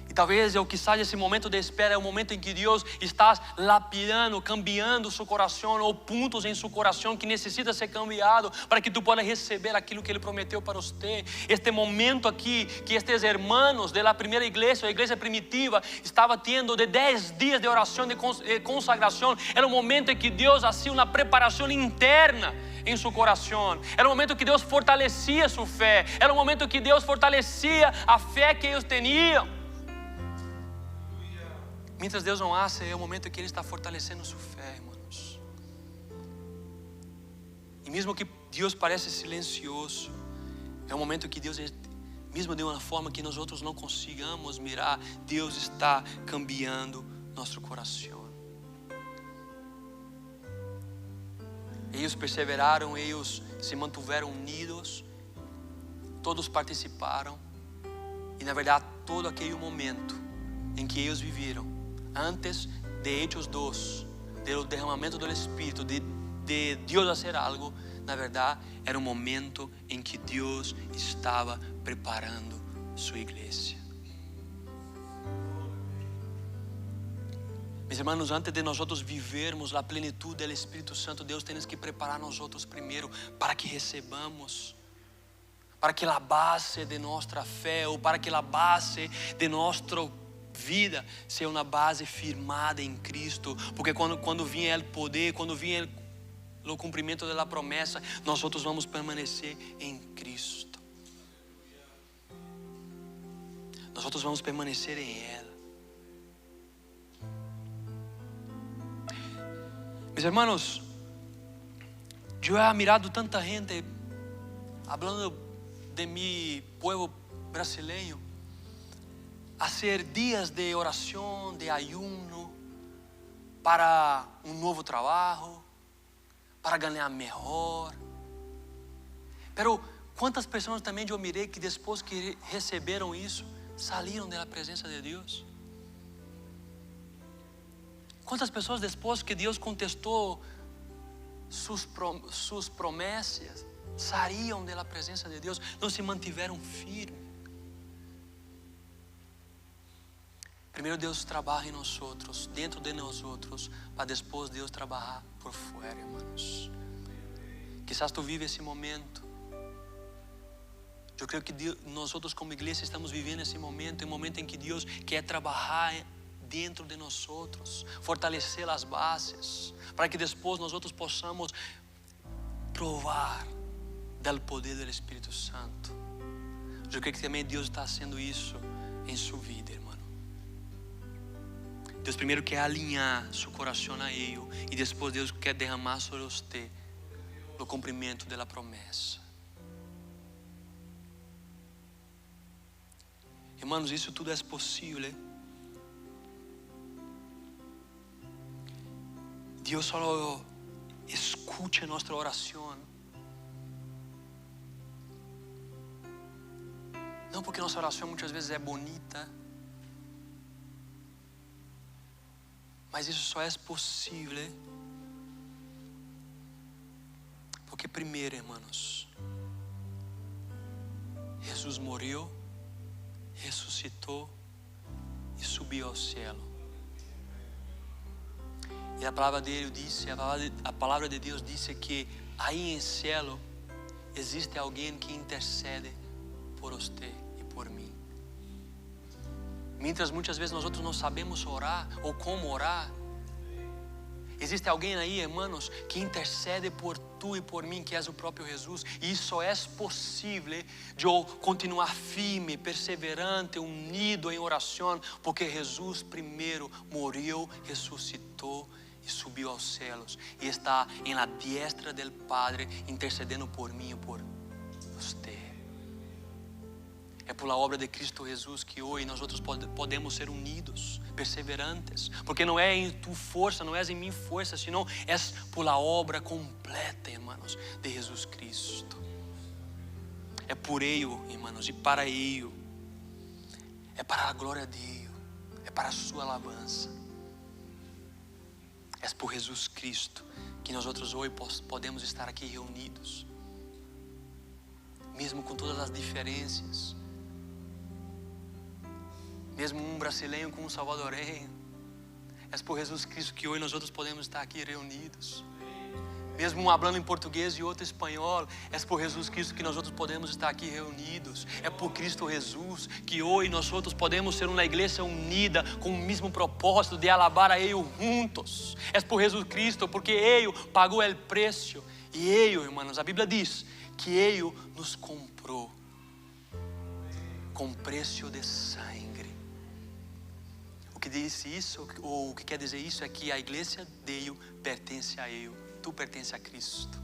E talvez o que seja esse momento de espera é o momento em que Deus está lapidando, cambiando seu coração, ou pontos em seu coração que necessita ser cambiado para que tu possa receber aquilo que Ele prometeu para você. Este momento aqui que estes hermanos da primeira igreja, a igreja primitiva, estava tendo de 10 dias de oração, de consagração, era um momento em que Deus fazia uma preparação interna em seu coração. Era um momento que Deus fortalecia sua fé. Era um momento que Deus fortalecia a fé que eles tinham. Mientras Deus não hace, é o momento que Ele está fortalecendo sua fé, irmãos. E mesmo que Deus parece silencioso, é o momento que Deus, mesmo de uma forma que nós outros não consigamos mirar, Deus está cambiando nosso coração. Eles perseveraram, eles se mantiveram unidos, todos participaram. E na verdade, todo aquele momento em que eles viveram, antes de Hechos 2, do derramamento do Espírito, de Deus fazer algo, na verdade, era um momento em que Deus estava preparando sua igreja. Meus irmãos, antes de nós outros vivermos a plenitude do Espírito Santo, Deus tem que preparar nós outros primeiro para que recebamos, para que a base de nossa fé, ou para que a base de nosso vida ser uma base firmada em Cristo, porque quando vier o poder, quando vier o cumprimento da promessa, nós outros vamos permanecer em Cristo. Nós outros vamos permanecer em ela. Meus irmãos, eu he mirado tanta gente falando de mi povo brasileiro, hacer dias de oração, de ayuno, para um novo trabalho, para ganhar melhor. Pero quantas pessoas também eu mirei que depois que receberam isso, saíram da presença de Deus? Quantas pessoas depois que Deus contestou suas promessas, saíram da presença de Deus, não se mantiveram firmes? Primeiro Deus trabalha em nós outros, dentro de nós outros, para depois Deus trabalhar por fora, irmãos. Quizás tu vive esse momento. Eu creio que nós outros como igreja estamos vivendo esse momento, um momento em que Deus quer trabalhar dentro de nós outros, fortalecer as bases, para que depois nós outros possamos provar do poder do Espírito Santo. Eu creio que também Deus está fazendo isso em sua vida, irmão. Deus primeiro quer alinhar seu coração a Ele, e depois Deus quer derramar sobre você o cumprimento da promessa. Irmãos, isso tudo é possível. Deus só escute a nossa oração. Não porque nossa oração muitas vezes é bonita, mas isso só é possível porque primeiro, irmãos, Jesus morreu, ressuscitou e subiu ao céu. E a palavra dele disse, a palavra de Deus disse que aí em céu existe alguém que intercede por você e por mim. Mientras muitas vezes nós outros não sabemos orar ou como orar, existe alguém aí, irmãos, que intercede por tu e por mim, que és o próprio Jesus. E isso só é possível de eu continuar firme, perseverante, unido em oração, porque Jesus primeiro morreu, ressuscitou e subiu aos céus, e está em la diestra del Padre, intercedendo por mim e por você. É por la obra de Cristo Jesus que hoje nós outros podemos ser unidos, perseverantes. Porque não é em tu força, não é em minha força, senão é por la obra completa, irmãos, de Jesus Cristo. É por Ele, irmãos, e para Ele. É para a glória de Deus. É para a sua alabança. É por Jesus Cristo que nós outros hoje podemos estar aqui reunidos. Mesmo com todas as diferenças. Mesmo um brasileiro com um salvadorenho. É por Jesus Cristo que hoje nós outros podemos estar aqui reunidos. Mesmo um falando em português e outro em espanhol, é por Jesus Cristo que nós outros podemos estar aqui reunidos. É por Cristo Jesus que hoje nós outros podemos ser uma igreja unida com o mesmo propósito de alabar a Ele juntos. É por Jesus Cristo, porque Ele pagou o preço. E Ele, irmãos, a Bíblia diz que Ele nos comprou com preço de sangue. O que diz isso, ou o que quer dizer isso, é que a igreja dele pertence a Ele. Tu pertence a Cristo.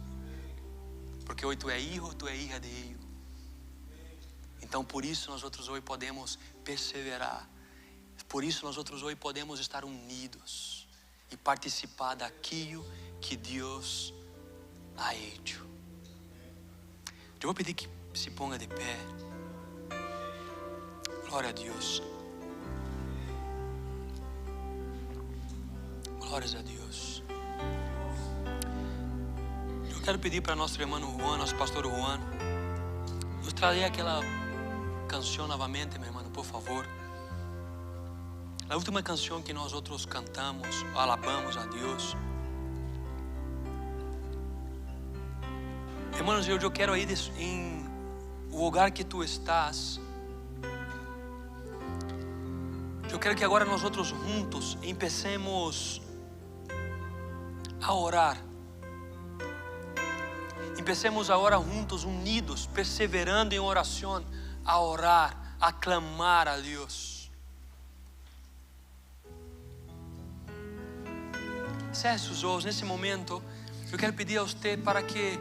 Porque hoje tu é filho, tu é filha de Ele. Então por isso nós outros hoje podemos perseverar. Por isso nós outros hoje podemos estar unidos e participar daquilo que Deus ha feito. Eu vou pedir que se ponga de pé. Glória a Deus. Glórias a Deus. Eu quero pedir para nosso irmão Juan, nosso pastor Juan, nos trazer aquela canção novamente, meu irmão, por favor. A última canção que nós outros cantamos, alabamos a Deus. Irmãos, eu quero ir em o lugar que tu estás. Eu quero que agora nós outros juntos empecemos a orar. Empecemos agora juntos, unidos, perseverando em oração, a orar, a clamar a Deus. Feche os olhos nesse momento. Eu quero pedir a você para que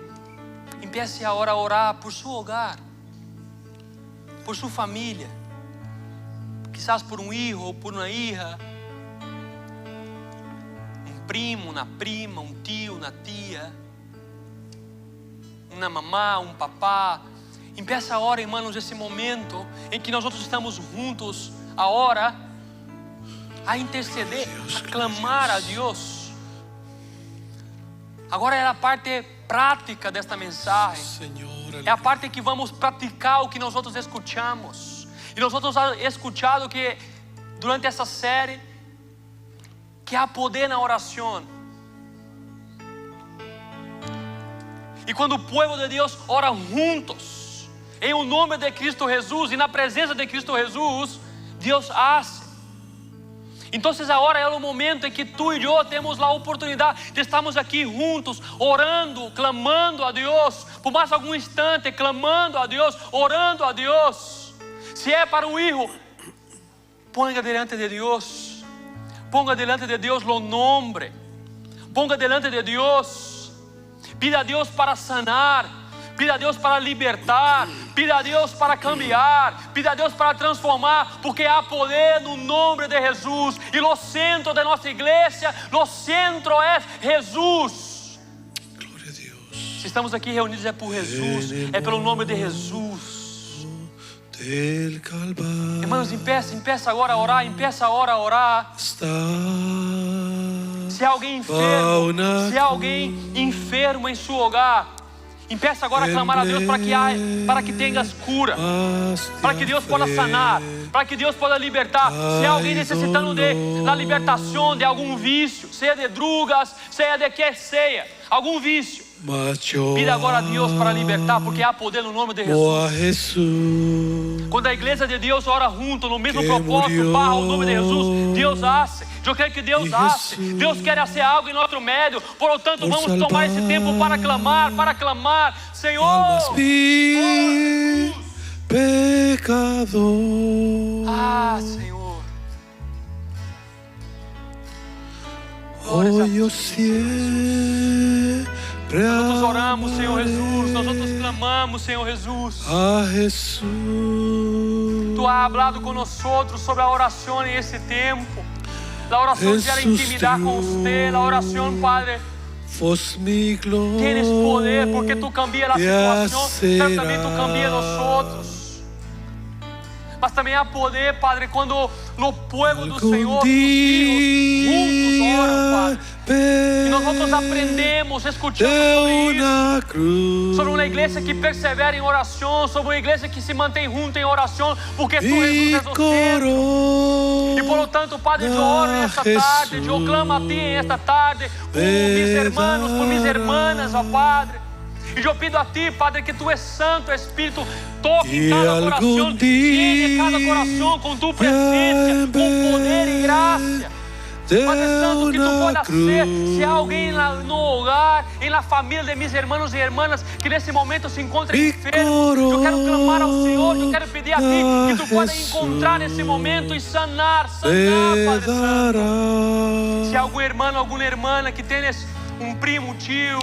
empiece agora a orar por seu hogar, por sua família, quizás por um filho ou por uma filha, um primo, uma prima, um tio, uma tia, uma mamá, um papá. Empieza agora, irmãos, esse momento em que nós outros estamos juntos, agora, a interceder, a clamar a Deus. Agora é a parte prática desta mensagem. É a parte que vamos praticar o que nós outros escutamos. E nós outros escutado que durante essa série que há poder na oração. E quando o povo de Deus ora juntos, em o nome de Cristo Jesus e na presença de Cristo Jesus, Deus hace. Então agora é o momento em que tu e eu temos a oportunidade de estarmos aqui juntos, orando, clamando a Deus, por mais algum instante, clamando a Deus, orando a Deus. Se é para o filho, ponga delante de Deus, ponga delante de Deus o nome, ponga delante de Deus, pida a Deus para sanar, pida a Deus para libertar, pida a Deus para cambiar, pida a Deus para transformar, porque há poder no nome de Jesus. E o centro da nossa igreja, o centro é Jesus.
Glória a Deus.
Se estamos aqui reunidos é por Jesus, é pelo nome de Jesus.
Del Calvário.
Irmãos, empeça agora a orar, empeça agora a orar.
Está
Se há alguém enfermo em seu hogar, empeça agora a clamar a Deus para que tenhas cura, para que Deus possa sanar, para que Deus possa libertar. Se há alguém necessitando da libertação de algum vício, seja de drogas, seja de que seja, algum vício, pida agora a Deus para libertar, porque há poder no nome de Jesus. Quando a igreja de Deus ora junto, no mesmo propósito, barra o nome de Jesus, Deus hace. Eu creio que Deus hace. Deus quer fazer algo em nosso meio. Por tanto, vamos tomar esse tempo para clamar, Senhor.
Pecador.
Ah, Senhor.
Hoy yo siempre
Nosotros oramos, Senhor Jesus. Nosotros clamamos, Senhor Jesus.
a Jesús.
Tú has hablado con nosotros sobre la oración en ese tiempo. La oración gera intimidad con usted. La oración, Padre,
Vos mi gloria.
tienes poder porque tú cambias la situación, pero también tú cambias nosotros. Mas também há poder, Padre, quando no povo do Senhor, os hijos juntos oram, Padre. E nós aprendemos escutando sobre isso, sobre uma igreja que persevera em oração, sobre uma igreja que se mantém junta em oração, porque Tu, Jesus, és o centro. E por lo tanto, Padre, eu oro nesta tarde, eu clamo a Ti esta tarde, por mis hermanos, por mis hermanas, ó Padre. E eu pido a Ti, Padre, que Tu és Santo Espírito, toque em cada coração, llene cada coração com Tu presença, com poder e graça. Padre Santo, que Tu pode fazer, se há alguém no hogar, na família de meus irmãos e irmãs, que nesse momento se encontra enfermo, eu quero clamar ao Senhor, eu quero pedir a Ti, que Tu pode encontrar nesse momento e sanar, Padre Santo. Se há algum irmão, alguma irmã que tenhas primo, tio,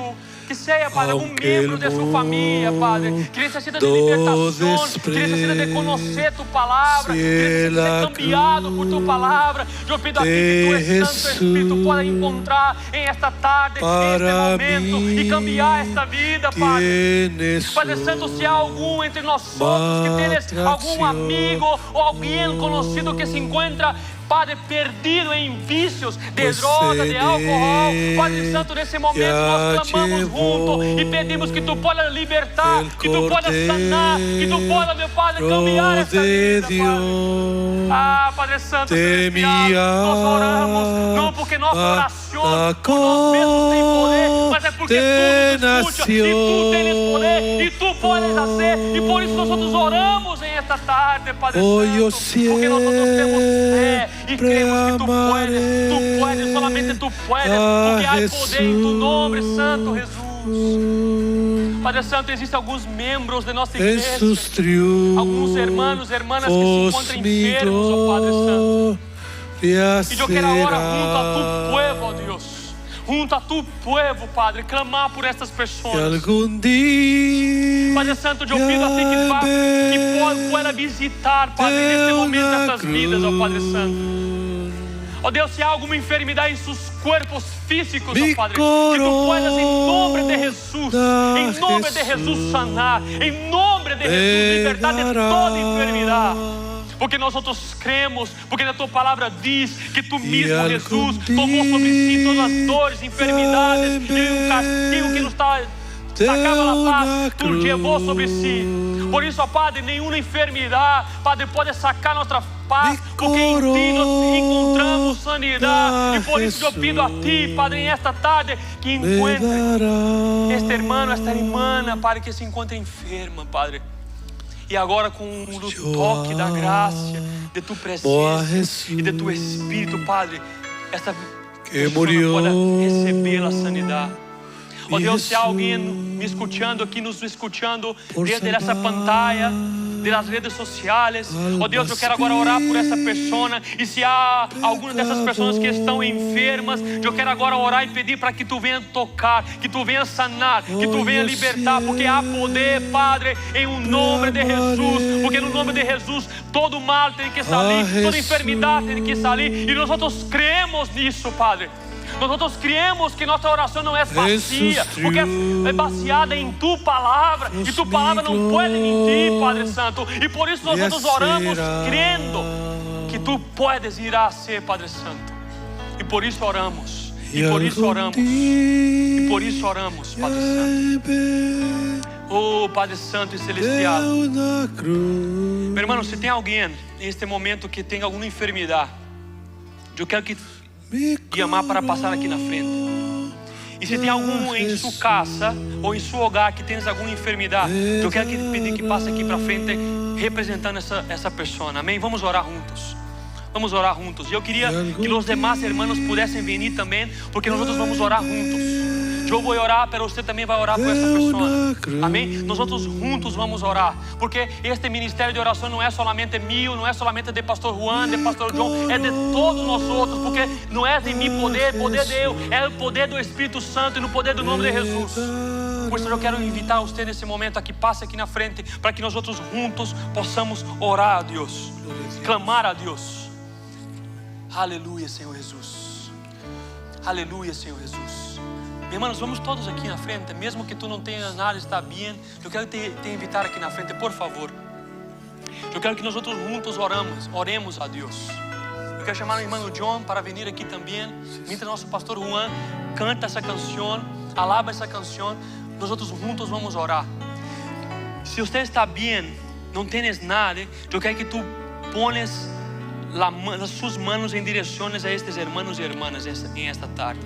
que seja, Padre, algum membro de sua família, Padre, que necessita de libertação, que necessita de conhecer Tu palavra, que necessita de ser cambiado por Tu palavra. Eu pido a Ti que Tu és Santo Espírito possa encontrar em esta tarde, em este momento e cambiar esta vida, Padre. Padre Santo, se há algum entre nós outros que tenha algum amigo ou alguém conhecido que se encontra, Padre, perdido em vícios de droga, de álcool, Padre Santo, nesse momento nós clamamos junto e pedimos que Tu possa libertar, que Tu possa sanar, que Tu possa, meu Padre, caminhar essa vida, Padre. Ah, Padre Santo, celestial, nós oramos, não porque nossa oração por nós mesmos tem poder, mas é porque Tu nos escuta e Tu tens poder e Tu podes fazer, e por isso nós oramos em esta tarde, Padre Santo, porque nós temos fé. E cremos que Tu puedes, solamente Tu puedes, porque há poder em Tu nome, Santo Jesus. Padre Santo, existem alguns membros de nossa igreja, alguns irmãos e irmãs que se encontram enfermos, ó Padre Santo. E eu quero agora, junto a Tu povo, ó Deus, junto a Tu povo, Padre, clamar por estas pessoas. Padre Santo, eu pido a Ti que pueda visitar, Padre, neste momento essas vidas, ó Padre Santo. Ó Deus, se há alguma enfermidade em seus corpos físicos, ó Padre, que Tu puedas, em nome de Jesus, sanar, em nome de Jesus, libertar de toda enfermidade. Porque nós outros cremos, porque a Tua palavra diz que Tu mesmo, Jesus, tomou sobre si todas as dores, enfermidades, e o castigo que nos sacava a paz, Tu levou sobre si. Por isso, ó Padre, nenhuma enfermidade, Padre, pode sacar nossa paz, porque em Ti nós encontramos sanidade. E por isso eu pido a Ti, Padre, nesta tarde, que encontre este irmão, esta irmã, Padre, que se encontra enferma, Padre. E agora com o toque da graça, de Tu presença e de Tu Espírito, Padre, essa pessoa pode receber a sanidade. Ó Deus, se há alguém me escutando aqui, nos escutando desde essa pantalla, das redes sociais, ó Deus, eu quero agora orar por essa pessoa. E se há alguma dessas pessoas que estão enfermas, eu quero agora orar e pedir para que Tu venha tocar, que Tu venha sanar, que Tu venha libertar, porque há poder, Padre, em o nome de Jesus, porque no nome de Jesus todo mal tem que sair, toda enfermidade tem que sair, e nós outros cremos nisso, Padre. Nós cremos que nossa oração não é vazia, porque é baseada em Tu palavra, e Tu palavra não pode mentir, Padre Santo. E por isso nós oramos crendo que Tu podes ir a ser, Padre Santo. E por isso oramos, e por isso oramos, e por isso oramos, Padre Santo. Oh, Padre Santo e Celestial. Meu irmão, se tem alguém neste momento que tem alguma enfermidade, eu quero que chamar para passar aqui na frente. E se tem algum em sua casa ou em seu hogar que tem alguma enfermidade, eu quero pedir que passe aqui para frente representando essa pessoa. Amém? Vamos orar juntos. Vamos orar juntos. E eu queria que os demais irmãos pudessem vir também, porque nós vamos orar juntos. Eu vou orar, pero você também vai orar por essa pessoa. Amém? Nós juntos vamos orar, porque este ministério de oração não é solamente meu, não é solamente de pastor Juan, de pastor John, é de todos nós outros, porque não é de mim poder de eu, é o poder do Espírito Santo e no poder do nome de Jesus. Por isso eu quero invitar você nesse momento a que passe aqui na frente, para que nós outros juntos possamos orar a Deus, clamar a Deus. Aleluia, Senhor Jesus. Aleluia, Senhor Jesus. Irmãos, vamos todos aqui na frente, mesmo que tu não tenhas nada, está bem. Eu quero te invitar aqui na frente, por favor. Eu quero que nós outros juntos oremos a Deus. Eu quero chamar o irmão John para vir aqui também. Mientras nosso pastor Juan canta essa canção, alaba essa canção, nós outros juntos vamos orar. Se você está bem, não tens nada, eu quero que tu pones as suas mãos em direções a estes irmãos e irmãs em esta tarde.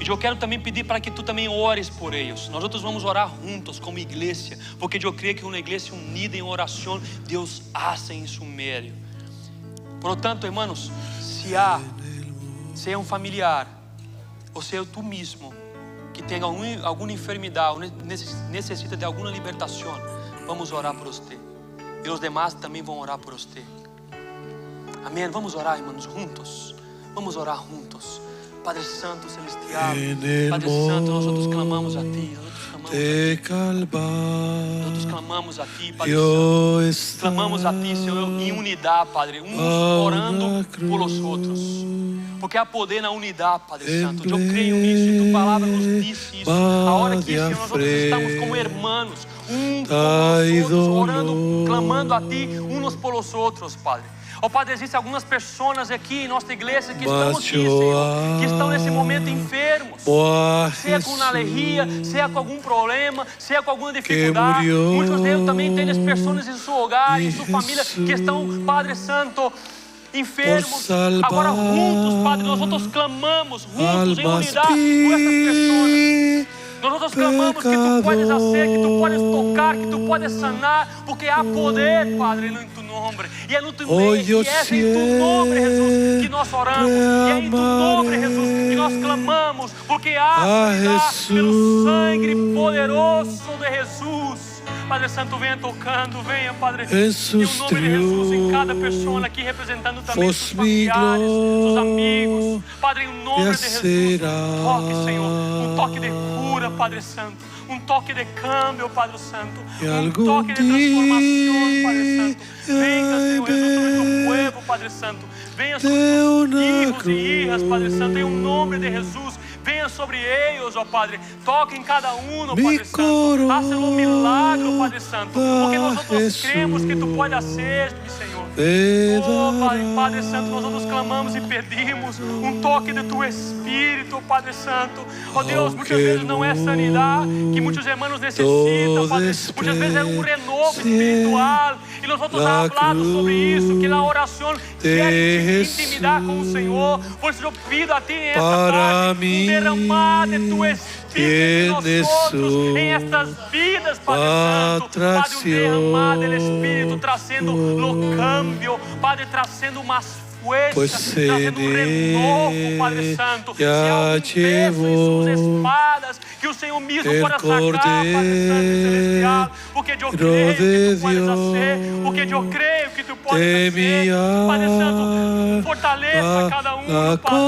E eu quero também pedir para que tu também ores por eles. Nós outros vamos orar juntos como igreja, porque eu creio que uma igreja unida em oração, Deus hace em seu meio. Por lo tanto, irmãos, se é um familiar, ou se é tu mesmo, que tenha alguma enfermidade, ou necessita de alguma libertação, vamos orar por você. E os demais também vão orar por você. Amém? Vamos orar, irmãos, juntos. Vamos orar juntos. Padre Santo Celestial, Padre Santo, nós outros clamamos a Ti, nós clamamos a Ti, Padre Santo, clamamos a Ti, Senhor, em unidade, Padre, uns orando por os outros, porque há poder na unidade, Padre Santo. Eu creio nisso e Tua palavra nos diz isso. A hora que, Senhor, nós outros estamos como irmãos, uns por os outros, orando, clamando a Ti, uns por os outros, Padre. Oh Padre, existem algumas pessoas aqui em nossa igreja que estão aqui, Senhor, que estão nesse momento enfermos, seja com uma alergia, seja com algum problema, seja com alguma dificuldade. Muitos deles também têm as pessoas em seu hogar, em sua família, que estão, Padre Santo, enfermos. Agora juntos, Padre, nós outros clamamos juntos em unidade por essas pessoas. Nós outros clamamos que Tu podes fazer, que Tu podes tocar, que Tu podes sanar, porque há poder, Padre, em Tu nome. E é no Tu nome, e é em Tu nome, Jesus, que nós oramos. E é em Tu nome, Jesus, que nós clamamos, porque há sanidade pelo sangue poderoso de Jesus. Padre Santo, venha tocando, venha, Padre, em o nome de Jesus, em cada pessoa aqui, representando também seus familiares, seus amigos. Padre, em nome de Jesus, um toque, Senhor, um toque de cura, Padre Santo, um toque de câmbio, Padre Santo, um toque de transformação, Padre Santo. Venha, Senhor Jesus, sobre tu povo, Padre Santo. Venha sobre os filhos e filhas, Padre Santo, em o nome de Jesus. Venha sobre eles, ó Padre. Toque em cada um, ó Padre Santo. Faça um milagre, ó Padre Santo. Porque nós outros cremos que Tu pode fazer, Senhor. Oh Padre Santo, nós outros clamamos e pedimos um toque do Tu Espírito, Padre Santo. Oh Deus, muitas vezes não é sanidade que muitos irmãos necessitam, Padre. Muitas vezes é um renovo espiritual. E nós outros temos falado sobre isso, que na oração quer intimidar com o Senhor. Por isso eu pido a Ti nesta tarde, derramar de Tu Espírito em nós outros, em estas vidas, Padre Santo. Padre, um derramar do Espírito, trazendo o câmbio, Padre, trazendo umas fuerzas, trazendo um renovo, Padre Santo. Se há algum peso em suas espadas, que o Senhor mesmo pode sacar, Padre Santo Celestial, porque eu creio que Tu podes fazer, porque eu creio que Tu podes fazer. Padre Santo, fortaleça cada um, Padre.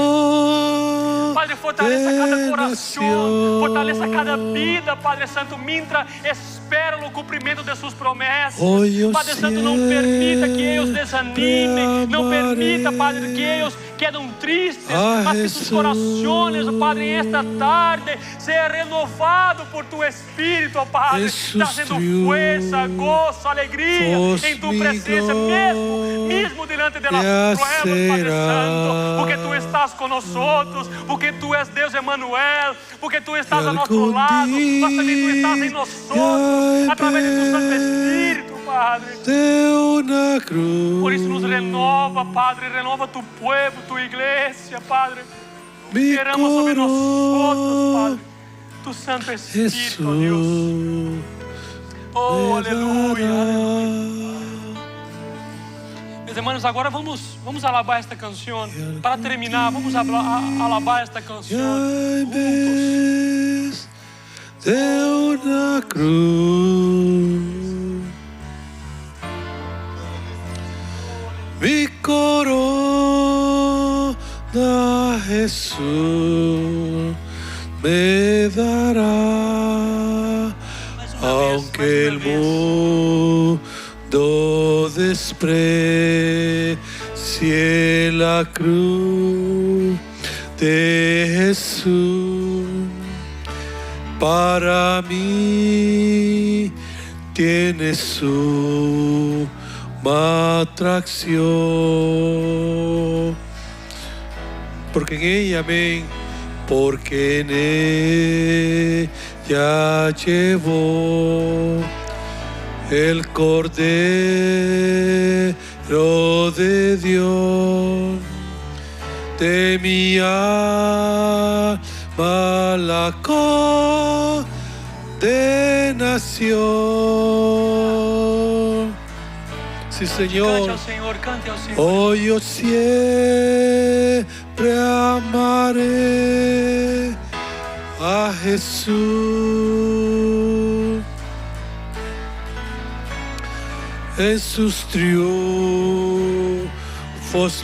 Padre, fortaleça cada coração, fortaleça cada vida, Padre Santo, mientras espera o cumprimento de suas promessas. Padre Santo, não permita que eles desanimem, não permita, Padre, que eles quedem tristes, mas que seus corações, Padre, esta tarde, seja renovado por Tu Espírito, Padre, trazendo força, gozo, alegria em Tu presença, mesmo diante de las pruebas, Padre Santo, porque Tu estás conosco, porque Tu és Deus Emmanuel, porque Tu estás a nosso lado, mas também Tu estás em nós, através de Tu Santo Espírito, Padre. Por isso nos renova, Padre, renova Tu povo, Tu igreja, Padre. Derrama sobre nós, Padre, Tu Santo Espírito, oh Deus. Oh, aleluia, aleluia. Meus irmãos, agora vamos alabar esta canção. Para terminar, vamos alabar esta canção juntos.
de una cruz. Mi corona Jesús me dará, aunque el mundo desprecie la cruz de Jesús. Para mí tiene su atracción, porque en ella, amén, porque en ella llevó el Cordero de Dios, de mi alma la condenación. Sí, Señor.
Cante ao Senhor, cante ao Senhor.
Oh, yo siempre amaré a Jesús. En sus triunfos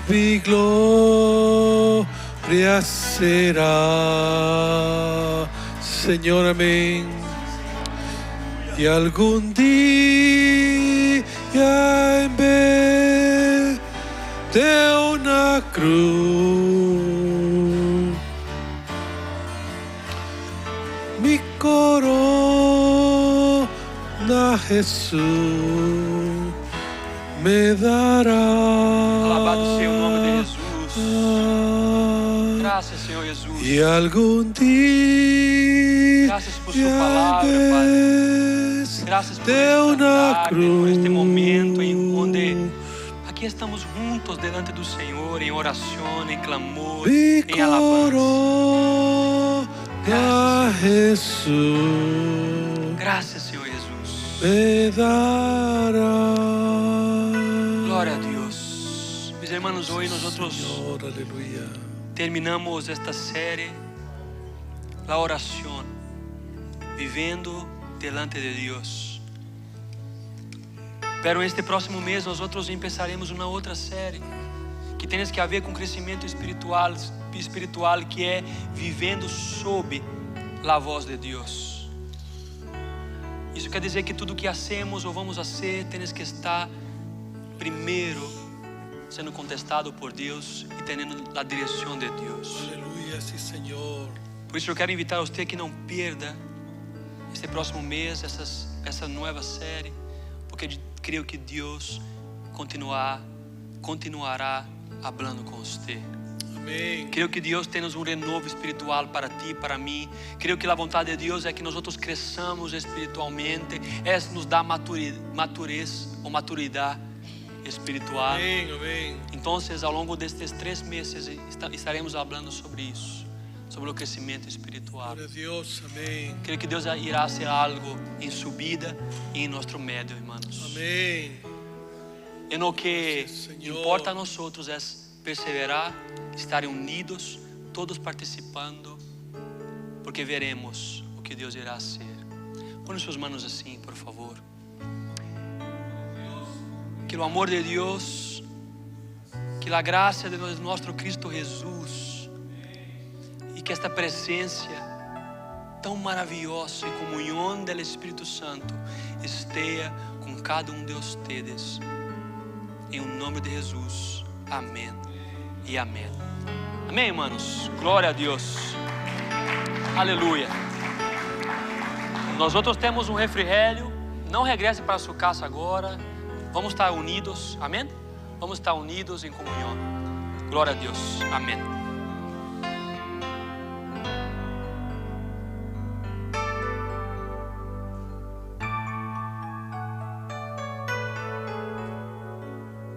mi gloria será. Señor, amén. Y algún día en vez de una cruz, mi corona Jesús me dará.
Alabado seja o nome de Jesus. Graças, Senhor Jesus.
Y algún día
Graças por sua palavra, Pai. Graças por esta tarde, por este momento em onde aqui estamos juntos delante do Senhor, em oração, em clamor,
mi
em alabanza.
corona Jesús
Graças, Senhor Jesus.
me dará.
Glória a Deus. Mis hermanos, hoje nós
Señor, aleluya.
terminamos esta série, a oração, vivendo delante de Deus. Pero este próximo mês nós começaremos uma outra série que tem que ver com crescimento espiritual, que é vivendo sob a voz de Deus. Isso quer dizer que tudo que hacemos ou vamos fazer tem que estar primeiro sendo contestado por Deus e tendo a direção de Deus.
Aleluya, sí, Señor.
Por isso eu quero invitar a você que não perda este próximo mês essa nova série, porque creio que Deus continuará falando com você.
Amén.
Creio que Deus tem um renovo espiritual para ti, para mim. Creio que a vontade de Deus é que nós cresçamos espiritualmente, é nos dar maturidade espiritual.
Amén, amén.
Então, ao longo destes 3 meses estaremos falando sobre isso, sobre o crescimento espiritual.
Gloria a Dios, amén.
Creio que Deus irá fazer algo em sua vida e em nosso meio, irmãos.
Amén.
E no que
Gracias, Señor.
importa a nós é perseverar, estar unidos, todos participando, porque veremos o que Deus irá fazer. Põe suas mãos assim, por favor. Que o amor de Deus, que a graça de nosso Cristo Jesus e que esta presença tão maravilhosa e comunhão do Espírito Santo esteja com cada de vocês. Em nome de Jesus. Amém e amém. Amém, irmãos. Glória a Deus. Aleluia. Nós outros temos refrigério. Não regresse para sua casa agora. Vamos estar unidos. Amém? Vamos estar unidos em comunhão. Glória a Deus. Amém.